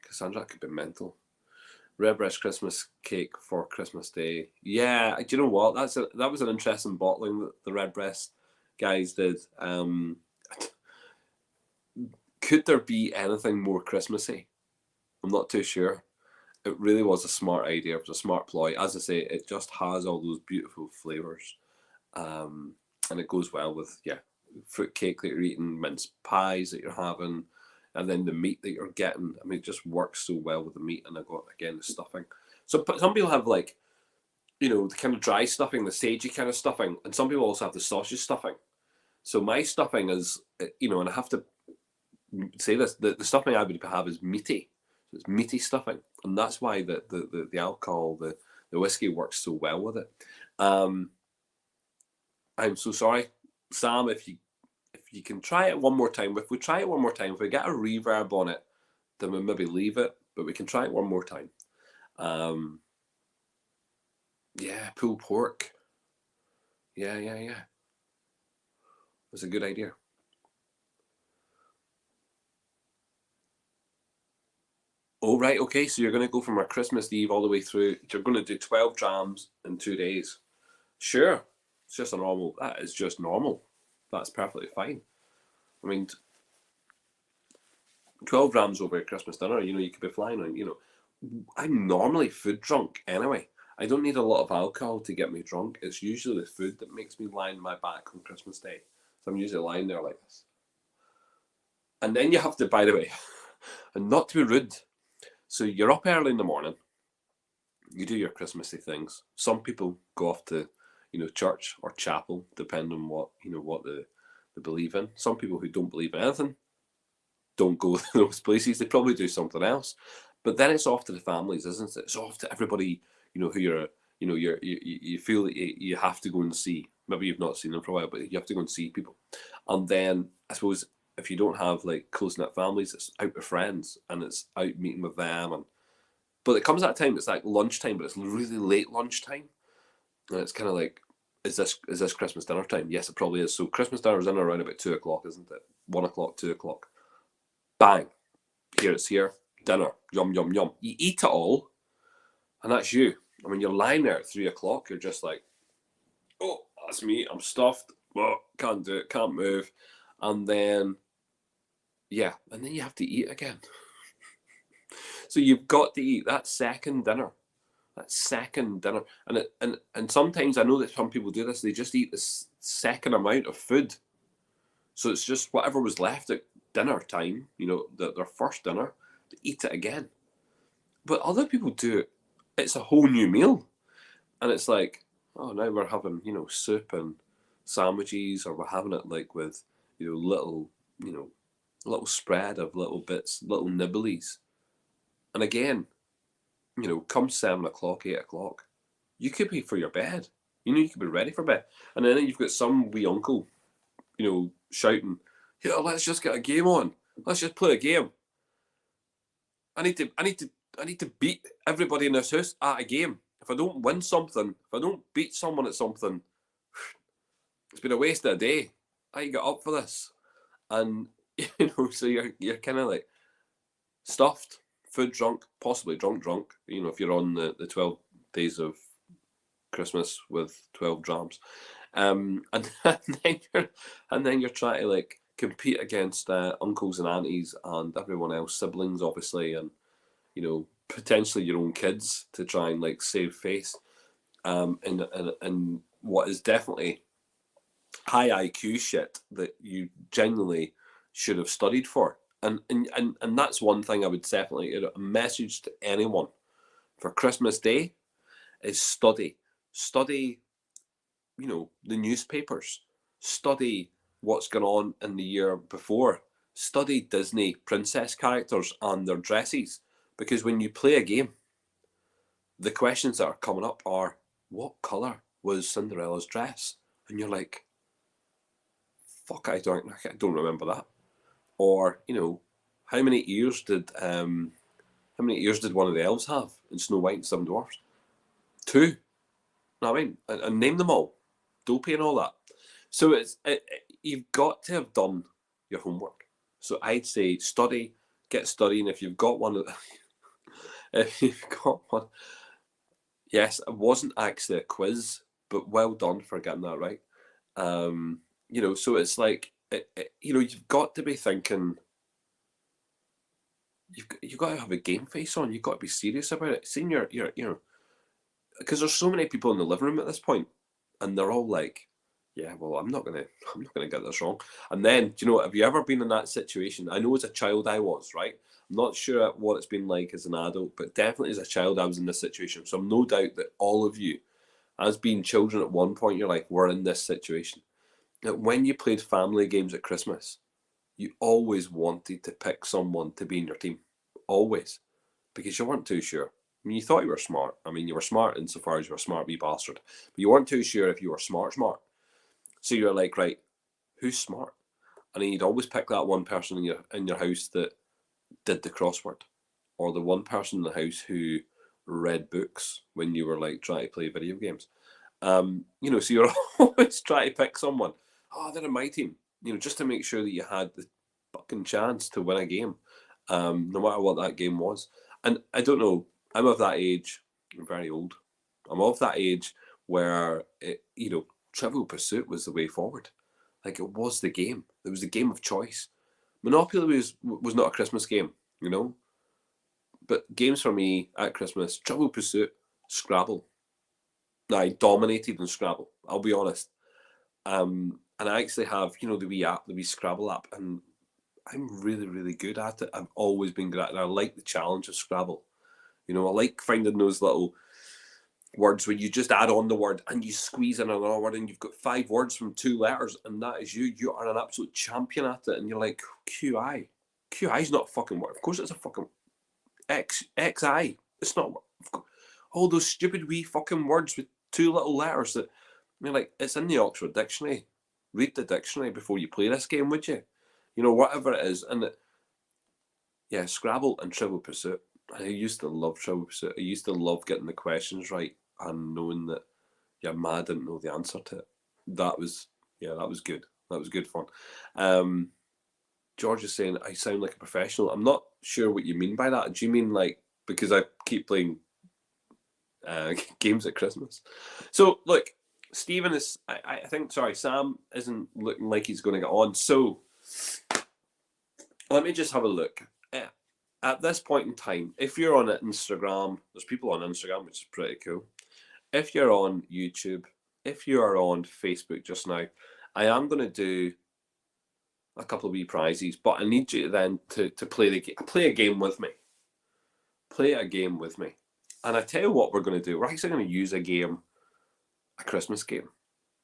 Cassandra, that could be mental. Redbreast Christmas cake for Christmas Day. Yeah, do you know what? That was an interesting bottling that the Redbreast guys did. Could there be anything more Christmassy? I'm not too sure. It really was a smart idea. It was a smart ploy. As I say, it just has all those beautiful flavours. And it goes well with, fruit cake that you're eating, mince pies that you're having, and then the meat that you're getting. It just works so well with the meat, and I've got, again, the stuffing. So some people have, the kind of dry stuffing, the sagey kind of stuffing, and some people also have the sausage stuffing. So my stuffing is, and I have to say this, the stuffing I would have is meaty. So it's meaty stuffing, and that's why the alcohol, the whiskey works so well with it. I'm so sorry, Sam, if you can try it one more time. If we try it one more time, if we get a reverb on it, then we'll maybe leave it, but we can try it one more time. Yeah, pulled pork. Yeah. That's a good idea. Oh, right, okay, so you're going to go from our Christmas Eve all the way through. You're going to do 12 drams in 2 days. Sure. It's just that is just normal. That's perfectly fine. 12 grams over a Christmas dinner, you could be flying on, I'm normally food drunk anyway. I don't need a lot of alcohol to get me drunk. It's usually the food that makes me lie on my back on Christmas Day. So I'm usually lying there like this. And then you have to, by the way, and not to be rude, so you're up early in the morning, you do your Christmassy things. Some people go off to, church or chapel, depending on what they believe in. Some people who don't believe in anything don't go to those places. They probably do something else. But then it's off to the families, isn't it? It's off to everybody, who you feel that you have to go and see. Maybe you've not seen them for a while, but you have to go and see people. And then I suppose if you don't have close-knit families, it's out with friends and it's out meeting with them. But it comes at a time, it's like lunchtime, but it's really late lunchtime. And it's kind of like, is this Christmas dinner time? Yes, it probably is. So Christmas dinner is in around about 2 o'clock, isn't it? 1 o'clock, 2 o'clock. Bang. It's here. Dinner. Yum, yum, yum. You eat it all, and that's you. You're lying there at 3 o'clock, you're just like, oh, that's me. I'm stuffed. Well, can't do it. Can't move. And then, yeah, and then you have to eat again. So you've got to eat that second dinner. That second dinner, and sometimes I know that some people do this. They just eat this second amount of food, so it's just whatever was left at dinner time. You know, their first dinner, to eat it again. But other people do it. It's a whole new meal, and it's like, oh, now we're having soup and sandwiches, or we're having it like with little little spread of little bits, little nibblies, and again. Come 7 o'clock, 8 o'clock, you could be for your bed. You could be ready for bed. And then you've got some wee uncle, shouting, let's just get a game on. Let's just play a game. I need to beat everybody in this house at a game. If I don't win something, if I don't beat someone at something, it's been a waste of a day. I get up for this. And, so you're kind of like stuffed. Food drunk, possibly drunk, if you're on the 12 days of Christmas with 12 drams. And then you're trying to like compete against uncles and aunties and everyone else, siblings obviously, and potentially your own kids to try and like save face. And what is definitely high IQ shit that you genuinely should have studied for. And that's one thing I would definitely, a message to anyone for Christmas Day is study. Study, the newspapers. Study what's going on in the year before. Study Disney princess characters and their dresses. Because when you play a game, the questions that are coming up are, what colour was Cinderella's dress? And you're like, fuck, I don't remember that. Or, how many ears did one of the elves have in Snow White and Seven Dwarfs? 2. I mean, and name them all, Dopey and all that. So you've got to have done your homework. So I'd say study, get studying. If you've got one, yes, it wasn't actually a quiz, but well done for getting that right. So it's like. You've got to be thinking. You've got to have a game face on. You've got to be serious about it. Seeing your because there's so many people in the living room at this point, and they're all like, "Yeah, well, I'm not gonna get this wrong." And then, have you ever been in that situation? I know as a child I was, right. I'm not sure what it's been like as an adult, but definitely as a child I was in this situation. So I'm no doubt that all of you, as being children at one point, you're like, we're in this situation. When you played family games at Christmas, you always wanted to pick someone to be in your team. Always. Because you weren't too sure. I mean, you thought you were smart. I mean, you were smart insofar as you were a smart wee bastard. But you weren't too sure if you were smart. So you're like, right, who's smart? And then you'd always pick that one person in your house that did the crossword. Or the one person in the house who read books when you were like trying to play video games. So you're always trying to pick someone. Oh, they're in my team, just to make sure that you had the fucking chance to win a game, no matter what that game was. And I don't know, I'm of that age, I'm very old, I'm of that age where, Trivial Pursuit was the way forward. Like, it was the game. It was the game of choice. Monopoly was not a Christmas game, But games for me at Christmas, Trivial Pursuit, Scrabble. I dominated in Scrabble, I'll be honest. And I actually have, the wee Scrabble app, and I'm really, really good at it. I've always been good at it. I like the challenge of Scrabble. I like finding those little words where you just add on the word and you squeeze in another word and you've got 5 words from 2 letters and that is you. You are an absolute champion at it. And you're like, QI. QI is not a fucking word. Of course it's a fucking XI. It's not. All those stupid wee fucking words with 2 little letters that, like, it's in the Oxford Dictionary. Read the dictionary before you play this game, would you? Whatever it is. And Scrabble and Trivial Pursuit. I used to love Trivial Pursuit. I used to love getting the questions right and knowing that your ma didn't know the answer to it. That was good. That was good fun. George is saying, I sound like a professional. I'm not sure what you mean by that. Do you mean like because I keep playing games at Christmas? So, look, Stephen is, I think, sorry, Sam isn't looking like he's going to get on. So let me just have a look. At this point in time, if you're on Instagram, there's people on Instagram, which is pretty cool. If you're on YouTube, if you are on Facebook just now, I am going to do a couple of wee prizes, but I need you then to play a game with me. Play a game with me. And I tell you what we're going to do. We're actually going to use a Christmas game.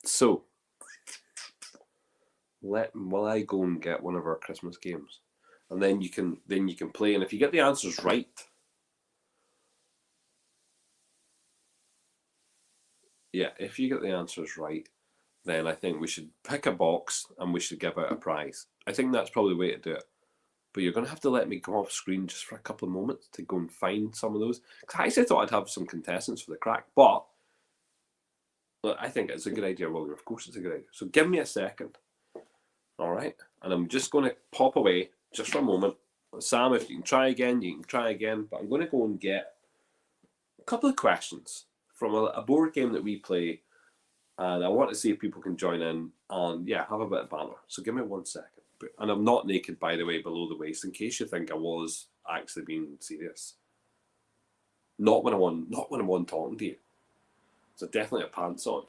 So, will I go and get one of our Christmas games? And then you can play, and if you get the answers right, if you get the answers right, then I think we should pick a box and we should give out a prize. I think that's probably the way to do it. But you're going to have to let me go off screen just for a couple of moments to go and find some of those. Because I actually thought I'd have some contestants for the crack, but I think it's a good idea, William. Of course it's a good idea. So give me a second. All right? And I'm just going to pop away just for a moment. Sam, if you can try again, you can try again. But I'm going to go and get a couple of questions from a board game that we play. And I want to see if people can join in and, have a bit of banter. So give me 1 second. And I'm not naked, by the way, below the waist, in case you think I was actually being serious. Not when I'm on talking to you. So definitely a pants on.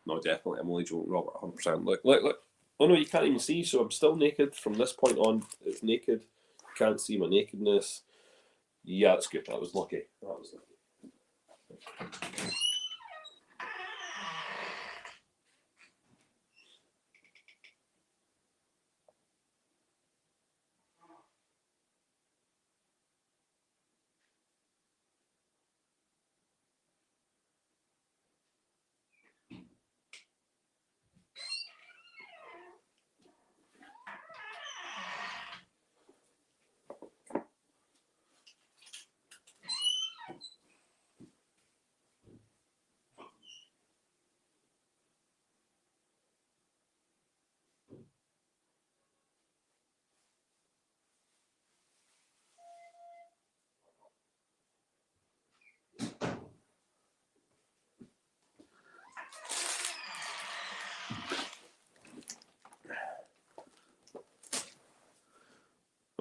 No, definitely. I'm only joking, Robert. 100%. Look. Oh no, you can't even see. So I'm still naked from this point on. It's naked. You can't see my nakedness. Yeah, that's good. That was lucky.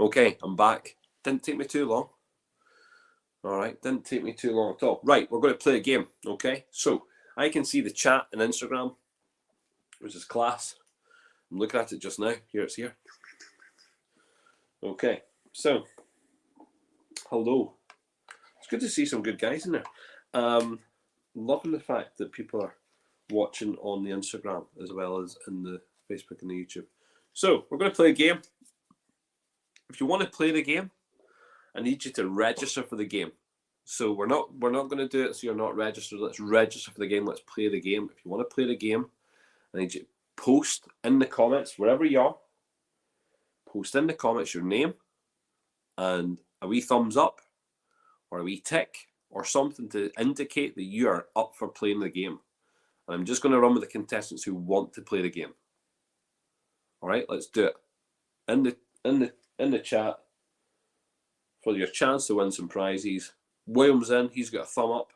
Okay, I'm back. Didn't take me too long. All right, didn't take me too long at all. Right, we're going to play a game, okay? So I can see the chat on Instagram, which is class. I'm looking at it just now. Here, it's here. Okay, so hello. It's good to see some good guys in there. Loving the fact that people are watching on the Instagram as well as in the Facebook and the YouTube. So we're going to play a game. If you want to play the game, I need you to register for the game. So we're not going to do it so you're not registered. Let's register for the game. Let's play the game. If you want to play the game, I need you to post in the comments, wherever you are. Post in the comments your name and a wee thumbs up or a wee tick or something to indicate that you are up for playing the game. And I'm just going to run with the contestants who want to play the game. All right, let's do it. In the chat for your chance to win some prizes. William's in. He's got a thumb up.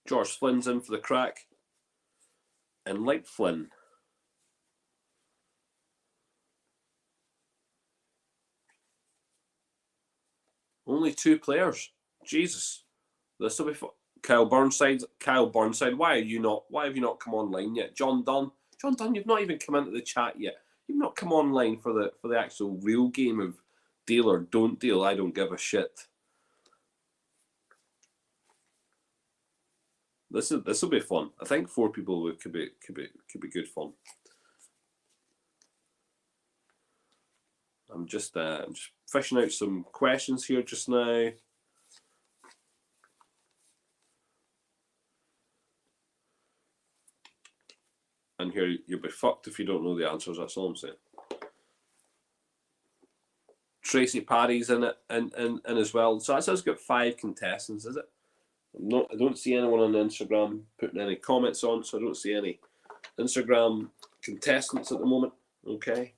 George Flynn's in for the crack. And like Flynn. Only 2 players. Jesus. This will be fun. Kyle Burnside, why have you not come online yet? John Dunn, you've not even come into the chat yet. You've not come online for the actual real game of deal or don't deal. I don't give a shit. This will be fun. I think 4 people could be good fun. I'm just fishing out some questions here just now. And here, you'll be fucked if you don't know the answers. That's all I'm saying. Tracy Paddy's in it and as well. So that says got 5 contestants, is it? I don't see anyone on Instagram putting any comments on, so I don't see any Instagram contestants at the moment. Okay.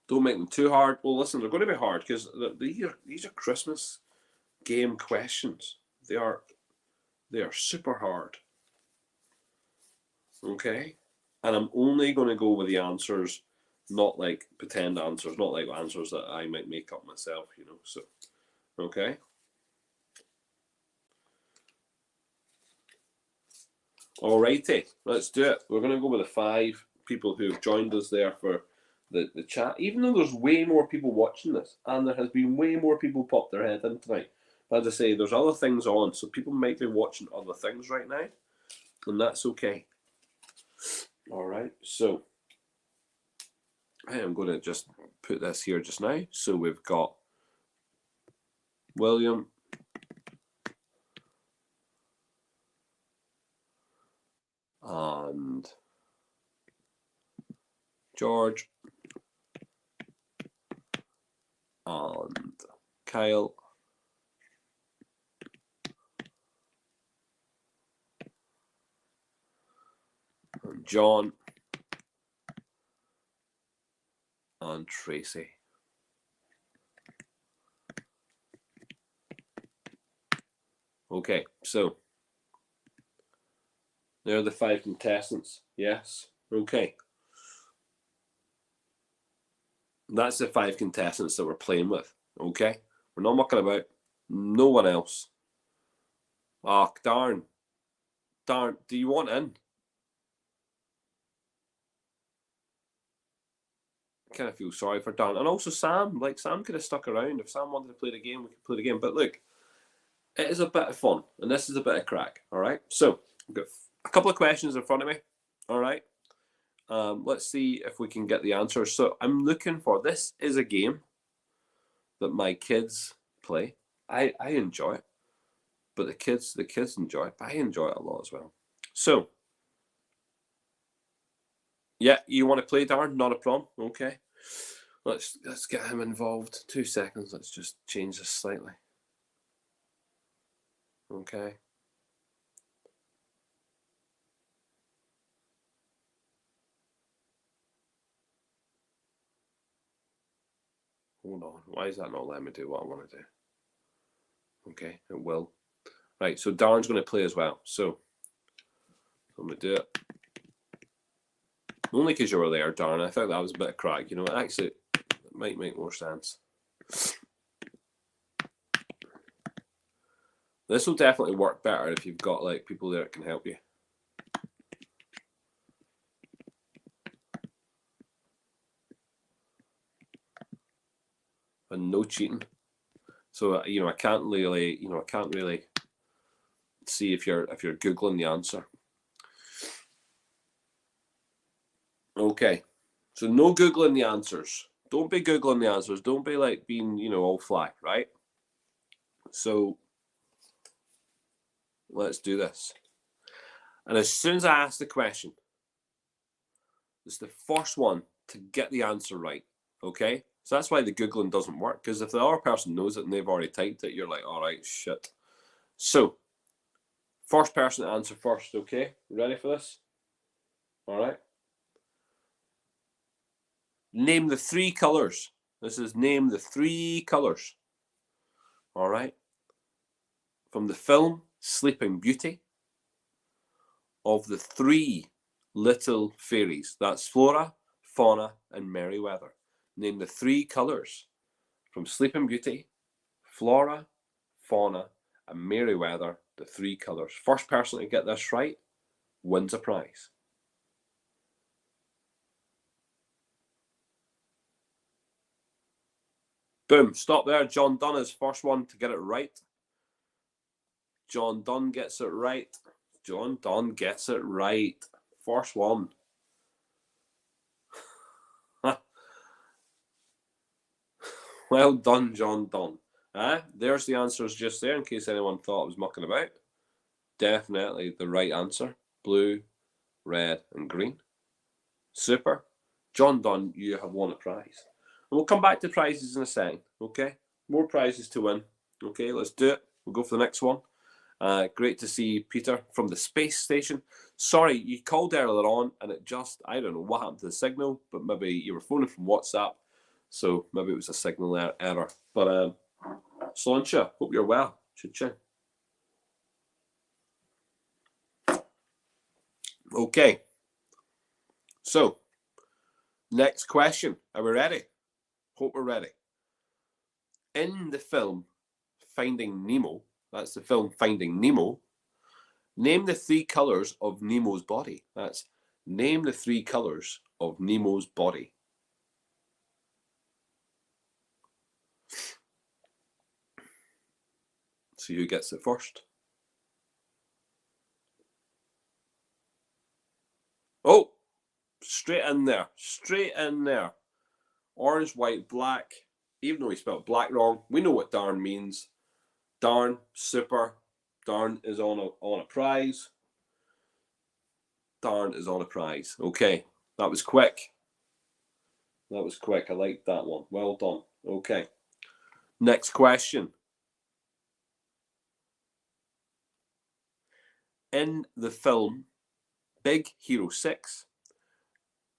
Don't make them too hard. Well, listen, they're going to be hard because these are Christmas game questions. They are super hard. Okay? And I'm only going to go with the answers, not like pretend answers, not like answers that I might make up myself, you know. So, okay? Alrighty, let's do it. We're going to go with the 5 people who've joined us there for the chat. Even though there's way more people watching this, and there has been way more people pop their head in tonight. But as I say, there's other things on, so people might be watching other things right now, and that's okay. Alright, so I am going to just put this here just now. So we've got William, and George, and Kyle, and John, and Tracy. Okay, so there are the 5 contestants. Yes, okay. That's the 5 contestants that we're playing with. Okay, we're not mucking about. No one else. Ah, oh, darn. Do you want in? I kind of feel sorry for Dan. And also Sam. Like, Sam could have stuck around. If Sam wanted to play the game, we could play the game. But look, it is a bit of fun. And this is a bit of crack. All right? So, I've got a couple of questions in front of me. All right? Let's see if we can get the answers. So, I'm looking for... This is a game that my kids play. I enjoy it. But the kids enjoy it. But I enjoy it a lot as well. So, yeah, you want to play, Darren? Not a problem. Okay. Let's get him involved. 2 seconds. Let's just change this slightly. Okay. Hold on. Why is that not letting me do what I want to do? Okay, it will. Right, so Darren's going to play as well. So I'm going to do it. Only because you were there, Darren. I thought that was a bit of crack. You know, actually, it might make more sense. This will definitely work better if you've got like people there that can help you. And no cheating. So you know, I can't really see if you're googling the answer. Okay, so no googling the answers. Don't be googling the answers. Don't be like being, you know, all fly, right? So let's do this. And as soon as I ask the question, it's the first one to get the answer right. Okay, so that's why the googling doesn't work, because if the other person knows it and they've already typed it, you're like, all right, shit. So first person to answer first. Okay, ready for this? All right. Name the 3 colors. This is name the 3 colors. All right. From the film Sleeping Beauty, of the 3 little fairies. That's Flora, Fauna, and Merryweather. Name the 3 colors from Sleeping Beauty, Flora, Fauna, and Merryweather. The 3 colors. First person to get this right wins a prize. Boom, stop there. John Dunn is first one to get it right. John Dunn gets it right. John Dunn gets it right. First one. Well done, John Dunn. There's the answers just there in case anyone thought I was mucking about. Definitely the right answer. Blue, red, and green. Super. John Dunn, you have won a prize. And we'll come back to prizes in a second, okay? More prizes to win. Okay, let's do it. We'll go for the next one. Great to see Peter from the space station. Sorry, you called earlier on and it just, I don't know what happened to the signal, but maybe you were phoning from WhatsApp. So maybe it was a signal error. But Sláinte, hope you're well. Cha-ching. Okay. So, next question. Are we ready? Hope we're ready. In the film Finding Nemo, that's the film Finding Nemo, name the 3 colours of Nemo's body. That's name the 3 colours of Nemo's body. See who gets it first. Oh, straight in there. Straight in there. Orange, white, black. Even though he spelled black wrong, we know what darn means. Darn, super. Darn is on a prize. Darn is on a prize. Okay, that was quick. That was quick. I liked that one. Well done. Okay. Next question. In the film Big Hero 6,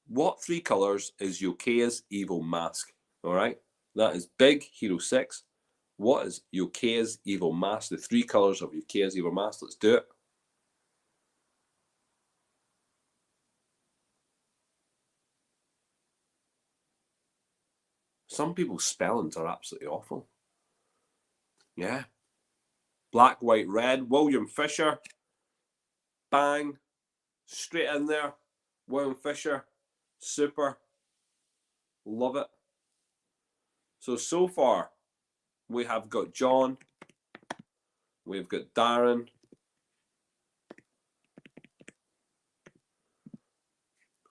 what 3 colours is Yokea's evil mask? All right, that is Big Hero 6. What is Yokea's evil mask? The 3 colours of Yokea's evil mask. Let's do it. Some people's spellings are absolutely awful. Yeah. Black, white, red. William Fisher. Bang. Straight in there. William Fisher. Super. Love it. So far, we have got John. We've got Darren.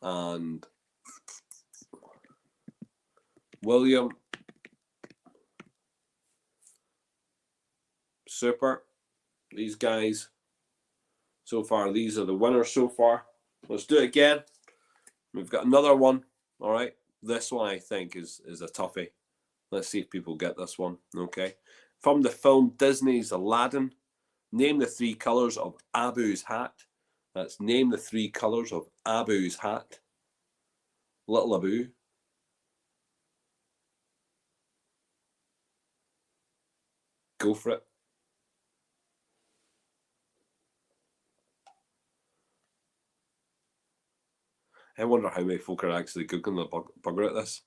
And William. Super. These guys. So far, these are the winners so far. Let's do it again. We've got another one. All right. This one, I think, is a toughie. Let's see if people get this one. Okay. From the film Disney's Aladdin, name the 3 colours of Abu's hat. That's name the 3 colours of Abu's hat. Little Abu. Go for it. I wonder how many folk are actually Googling the bugger at this.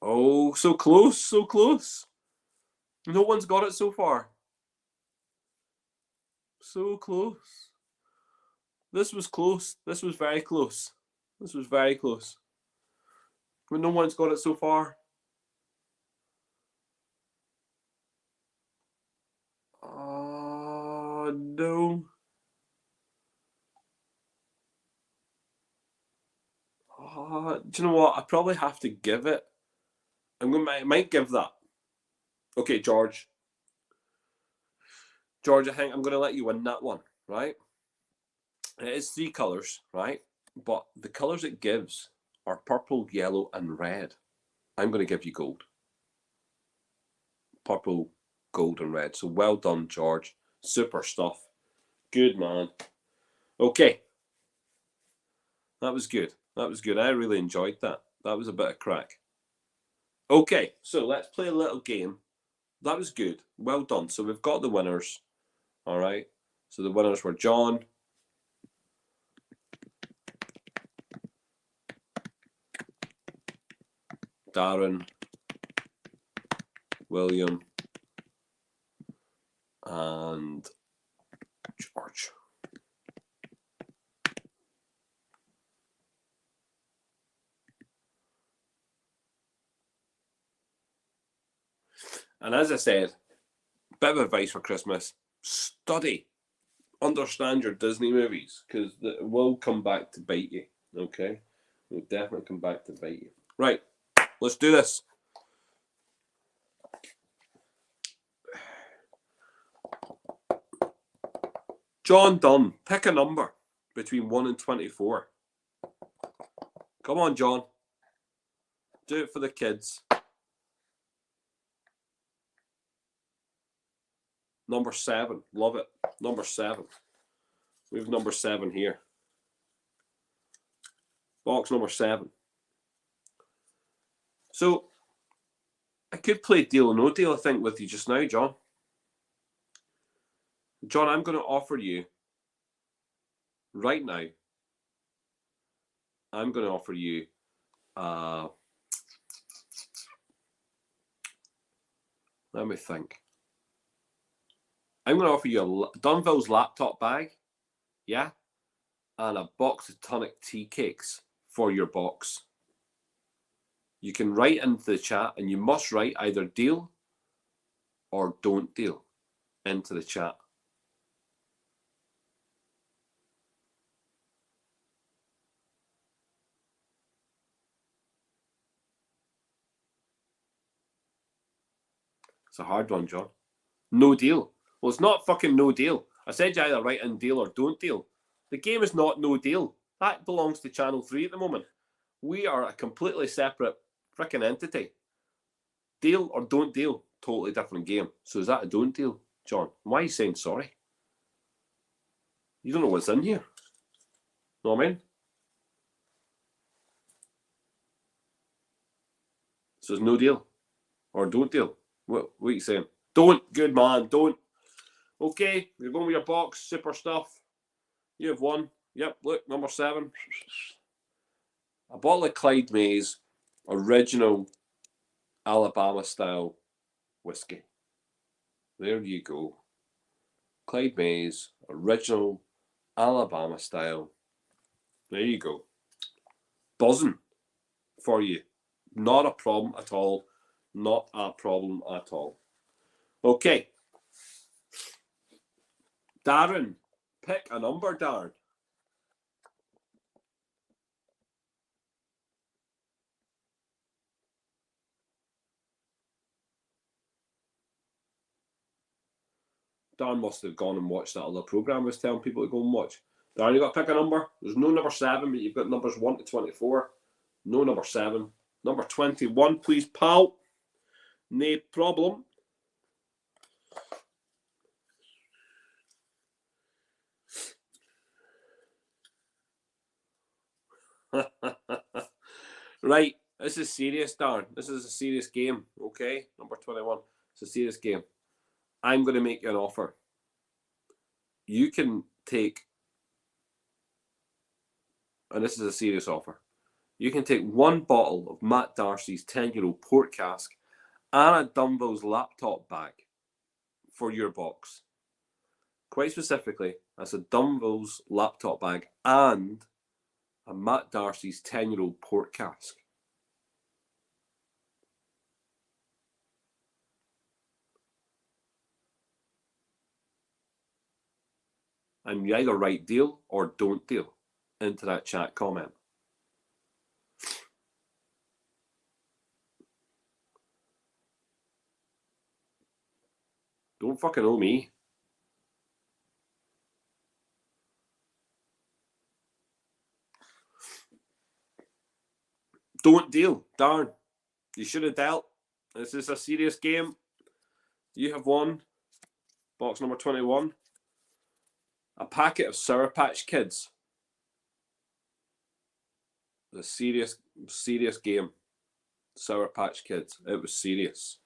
Oh, so close, so close. No one's got it so far. So close. This was close. This was very close. This was very close. But no one's got it so far. Oh, no. Oh, do you know what? I probably have to give it. I might give that. Okay, George. George, I think I'm going to let you win that one, right? It is 3 colours, right? But the colours it gives are purple, yellow, and red. I'm going to give you gold. Purple, gold, and red. So well done, George. Super stuff. Good man. Okay. That was good. That was good. I really enjoyed that. That was a bit of crack. Okay, so let's play a little game. That was good. Well done. So we've got the winners. All right. So the winners were John, Darren, William, and George. And as I said, bit of advice for Christmas: study, understand your Disney movies, because it will come back to bite you. Okay, it will definitely come back to bite you. Right, let's do this. John Dunn, pick a number between 1 and 24. Come on, John. Do it for the kids. Number 7. Love it. Number 7. We have number 7 here. Box number 7. So, I could play deal or no deal, I think, with you just now, John. John, I'm going to offer you, right now, I'm going to offer you, let me think. I'm going to offer you a Dunville's laptop bag, yeah, and a box of tonic tea cakes for your box. You can write into the chat, and you must write either deal or don't deal into the chat. It's a hard one, John. No deal. Well, it's not fucking no deal. I said you either write in deal or don't deal. The game is not no deal. That belongs to Channel 3 at the moment. We are a completely separate freaking entity. Deal or don't deal, totally different game. So is that a don't deal, John? Why are you saying sorry? You don't know what's in here. Know what I mean? So it's no deal or don't deal. What are you saying? Don't. Good man. Don't. Okay, you're going with your box. Super stuff. You have one. Yep, look, number 7. A bottle of Clyde Mays original Alabama style whiskey. There you go. Clyde Mays original Alabama style. There you go. Buzzing for you. Not a problem at all. Not a problem at all. Okay. Darren, pick a number, Darren. Darren must have gone and watched that other program I was telling people to go and watch. Darren, you got to pick a number. There's no number 7, but you've got numbers 1 to 24. No number 7. Number 21, please, pal. No problem. Right, this is serious, Darren. This is a serious game, okay? Number 21. It's a serious game. I'm going to make you an offer. You can take, and this is a serious offer, you can take one bottle of Matt Darcy's 10-year-old port cask and a Dunville's laptop bag for your box. Quite specifically, that's a Dunville's laptop bag and a Matt Darcy's 10-year-old port cask. And you either write deal or don't deal into that chat comment. Don't fucking owe me. Don't deal. Darn. You should have dealt. This is a serious game. You have won. Box number 21. A packet of Sour Patch Kids. A serious game. Sour Patch Kids. It was serious.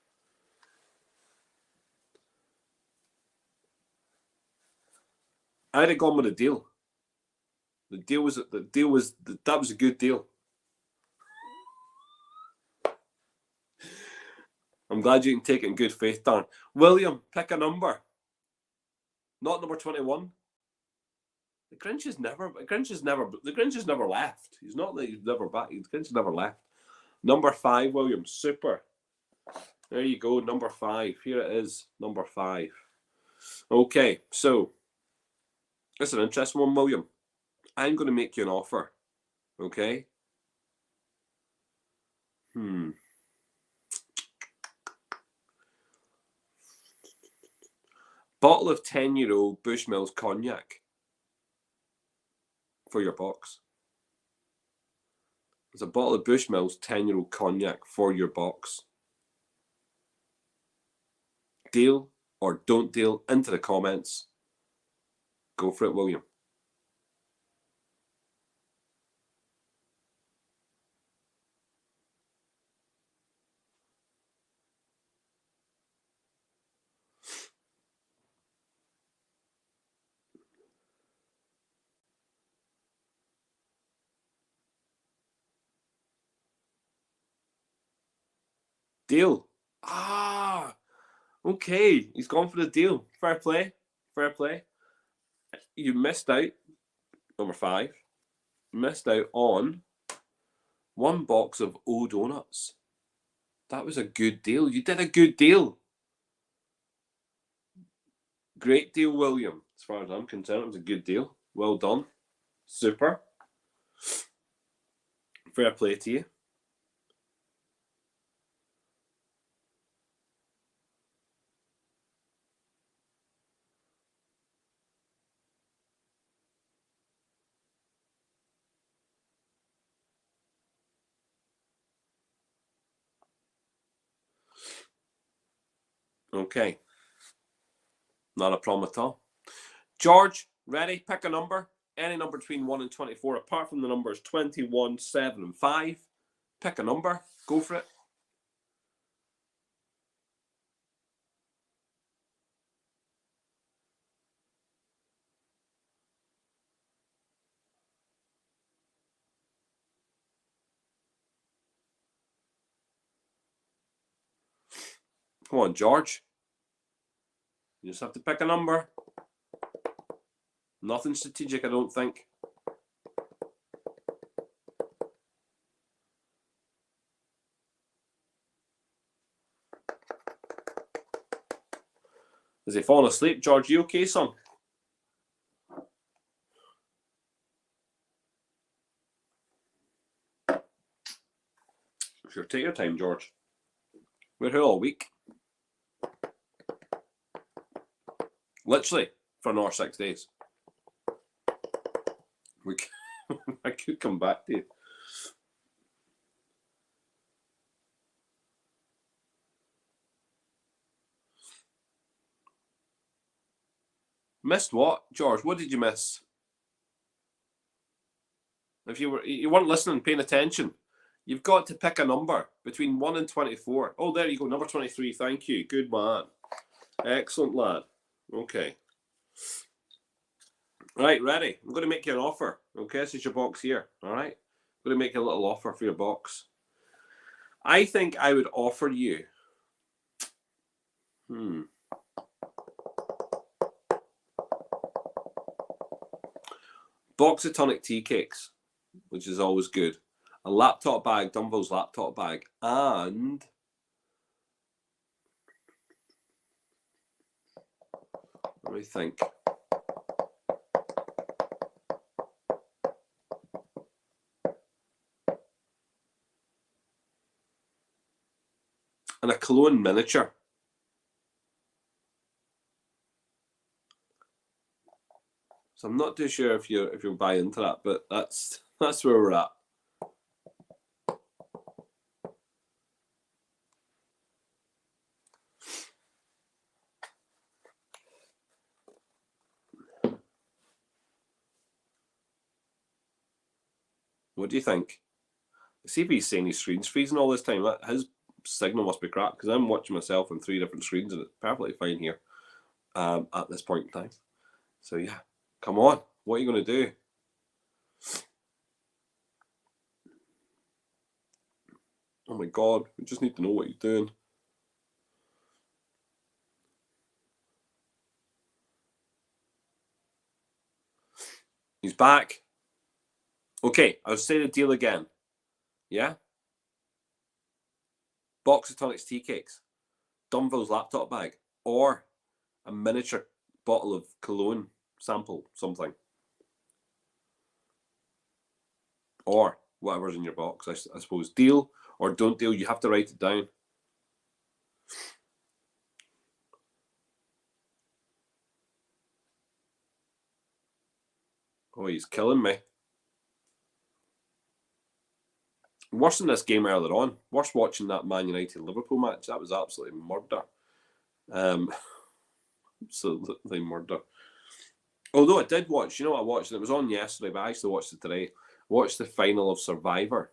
I'd have gone with a deal. That was a good deal. I'm glad you can take it in good faith, Darren. William, pick a number. Not number 21. The Grinch has never left. He's not that he's never back. The Grinch has never left. Number 5, William. Super. There you go. Number 5. Here it is. Number 5. Okay, so this is an interesting one, William. I'm going to make you an offer. Okay? Bottle of 10-year-old Bushmills cognac for your box. There's a bottle of Bushmills 10-year-old cognac for your box. Deal or don't deal into the comments. Go for it, William. Deal. Ah, okay. He's gone for the deal. Fair play. Fair play. You missed out, number 5. You missed out on 1 box of O Donuts. That was a good deal. You did a good deal. Great deal, William. As far as I'm concerned, it was a good deal. Well done. Super. Fair play to you. Okay. Not a problem at all. George, ready? Pick a number. Any number between 1 and 24, apart from the numbers 21, 7, and 5. Pick a number. Go for it. Come on, George. You just have to pick a number. Nothing strategic, I don't think. Is he falling asleep? George, you okay, son? Sure, take your time, George. We're here all week. Literally, for another 6 days. I could come back to you. Missed what, George? What did you miss? If you weren't listening, paying attention, you've got to pick a number between 1 and 24. Oh, there you go, number 23. Thank you. Good man. Excellent lad. Okay. Right, ready. I'm going to make you an offer. Okay, this is your box here. All right. I'm going to make you a little offer for your box. I think I would offer you. Box of tonic tea cakes, which is always good. A laptop bag, Dunville's laptop bag, and let me think. And a cologne miniature. So I'm not too sure if you'll buy into that, but that's where we're at. What do you think? See if he's saying his screen's freezing all this time. His signal must be crap because I'm watching myself on 3 different screens and it's perfectly fine here at this point in time. So yeah, come on. What are you going to do? Oh my God, we just need to know what you're doing. He's back. Okay, I'll say the deal again. Yeah? Box of Tonics tea cakes, Dunville's laptop bag, or a miniature bottle of cologne sample, something. Or whatever's in your box, I suppose. Deal or don't deal, you have to write it down. Oh, he's killing me. Worse than this game earlier on. Worse watching that Man United-Liverpool match. That was absolutely murder. Absolutely murder. Although I did watch, you know what I watched? It was on yesterday, but I actually watched it today. I watched the final of Survivor.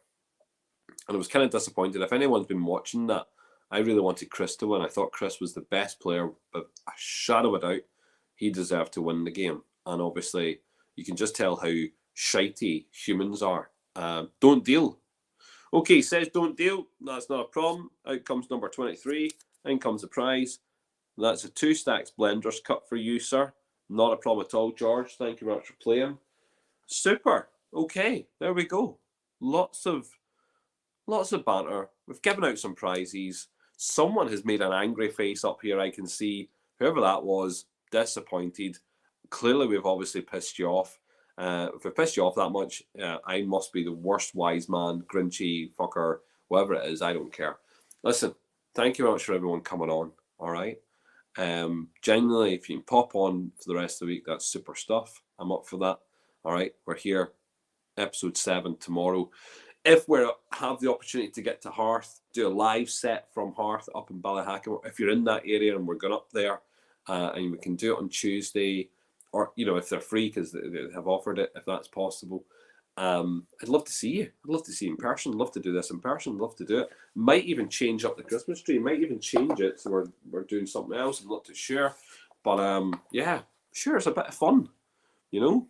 And I was kind of disappointed. If anyone's been watching that, I really wanted Chris to win. I thought Chris was the best player, but a shadow of a doubt, he deserved to win the game. And obviously, you can just tell how shitey humans are. Don't deal. Okay, says don't deal. That's not a problem. Out comes number 23. In comes the prize. That's a 2 stacks blenders cut for you, sir. Not a problem at all, George. Thank you very much for playing. Super. Okay, there we go. Lots of banter. We've given out some prizes. Someone has made an angry face up here, I can see. Whoever that was, disappointed. Clearly, we've obviously pissed you off. If we pissed you off that much, I must be the worst wise man, grinchy fucker, whatever it is. I don't care. Listen, thank you very much for everyone coming on. All right. Genuinely, if you can pop on for the rest of the week, that's super stuff. I'm up for that. All right. We're here, episode 7 tomorrow. If we have the opportunity to get to Hearth, do a live set from Hearth up in Ballyhackamore, if you're in that area and we're going up there, and we can do it on Tuesday, or, you know, if they're free because they have offered it, if that's possible. I'd love to see you. I'd love to see you in person. I'd love to do this in person. I'd love to do it. Might even change up the Christmas tree. Might even change it so we're doing something else. I'm not too sure. But yeah, sure, it's a bit of fun, you know?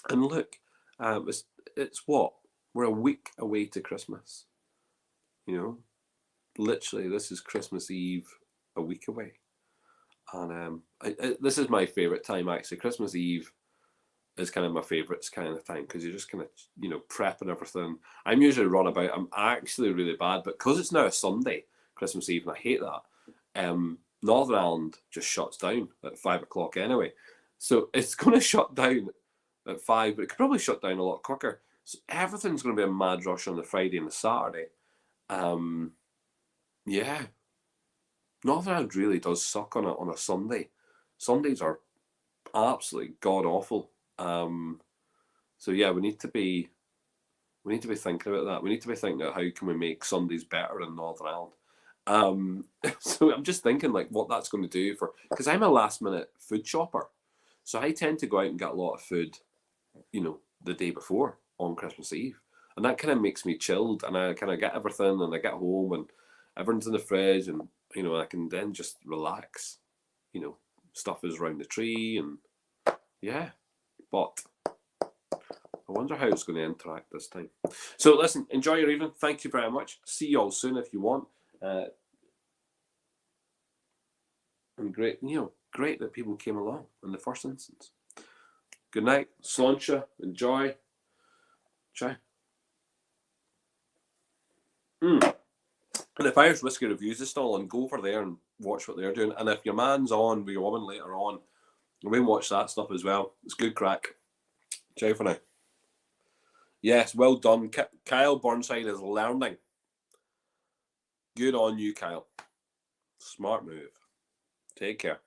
And look, it's what? We're a week away to Christmas. You know? Literally, this is Christmas Eve a week away. And this is my favourite time, actually. Christmas Eve is kind of my favourite kind of time because you're just kind of, you know, prepping everything. I'm usually run about. I'm actually really bad, but because it's now a Sunday, Christmas Eve, and I hate that, Northern Ireland just shuts down at 5 o'clock anyway. So it's going to shut down at 5, but it could probably shut down a lot quicker. So everything's going to be a mad rush on the Friday and the Saturday. Yeah. Northern Ireland really does suck on a Sunday. Sundays are absolutely god awful. So yeah, we need to be thinking about that. We need to be thinking about how can we make Sundays better in Northern Ireland. So I'm just thinking like what that's going to do because I'm a last minute food shopper, so I tend to go out and get a lot of food, you know, the day before on Christmas Eve, and that kind of makes me chilled, and I kind of get everything, and I get home and everything's in the fridge, and you know I can then just relax. You know, stuff is around the tree, and yeah, but I wonder how it's going to interact this time. So listen, enjoy your evening. Thank you very much. See you all soon if you want. And great, you know, great that people came along in the first instance. Good night. Sláinte. Enjoy. Try. And if Irish Whiskey Reviews is still on, go over there and watch what they're doing. And if your man's on with your woman later on, we can watch that stuff as well. It's good crack. Ciao for now. Yes, well done. Kyle Burnside is learning. Good on you, Kyle. Smart move. Take care.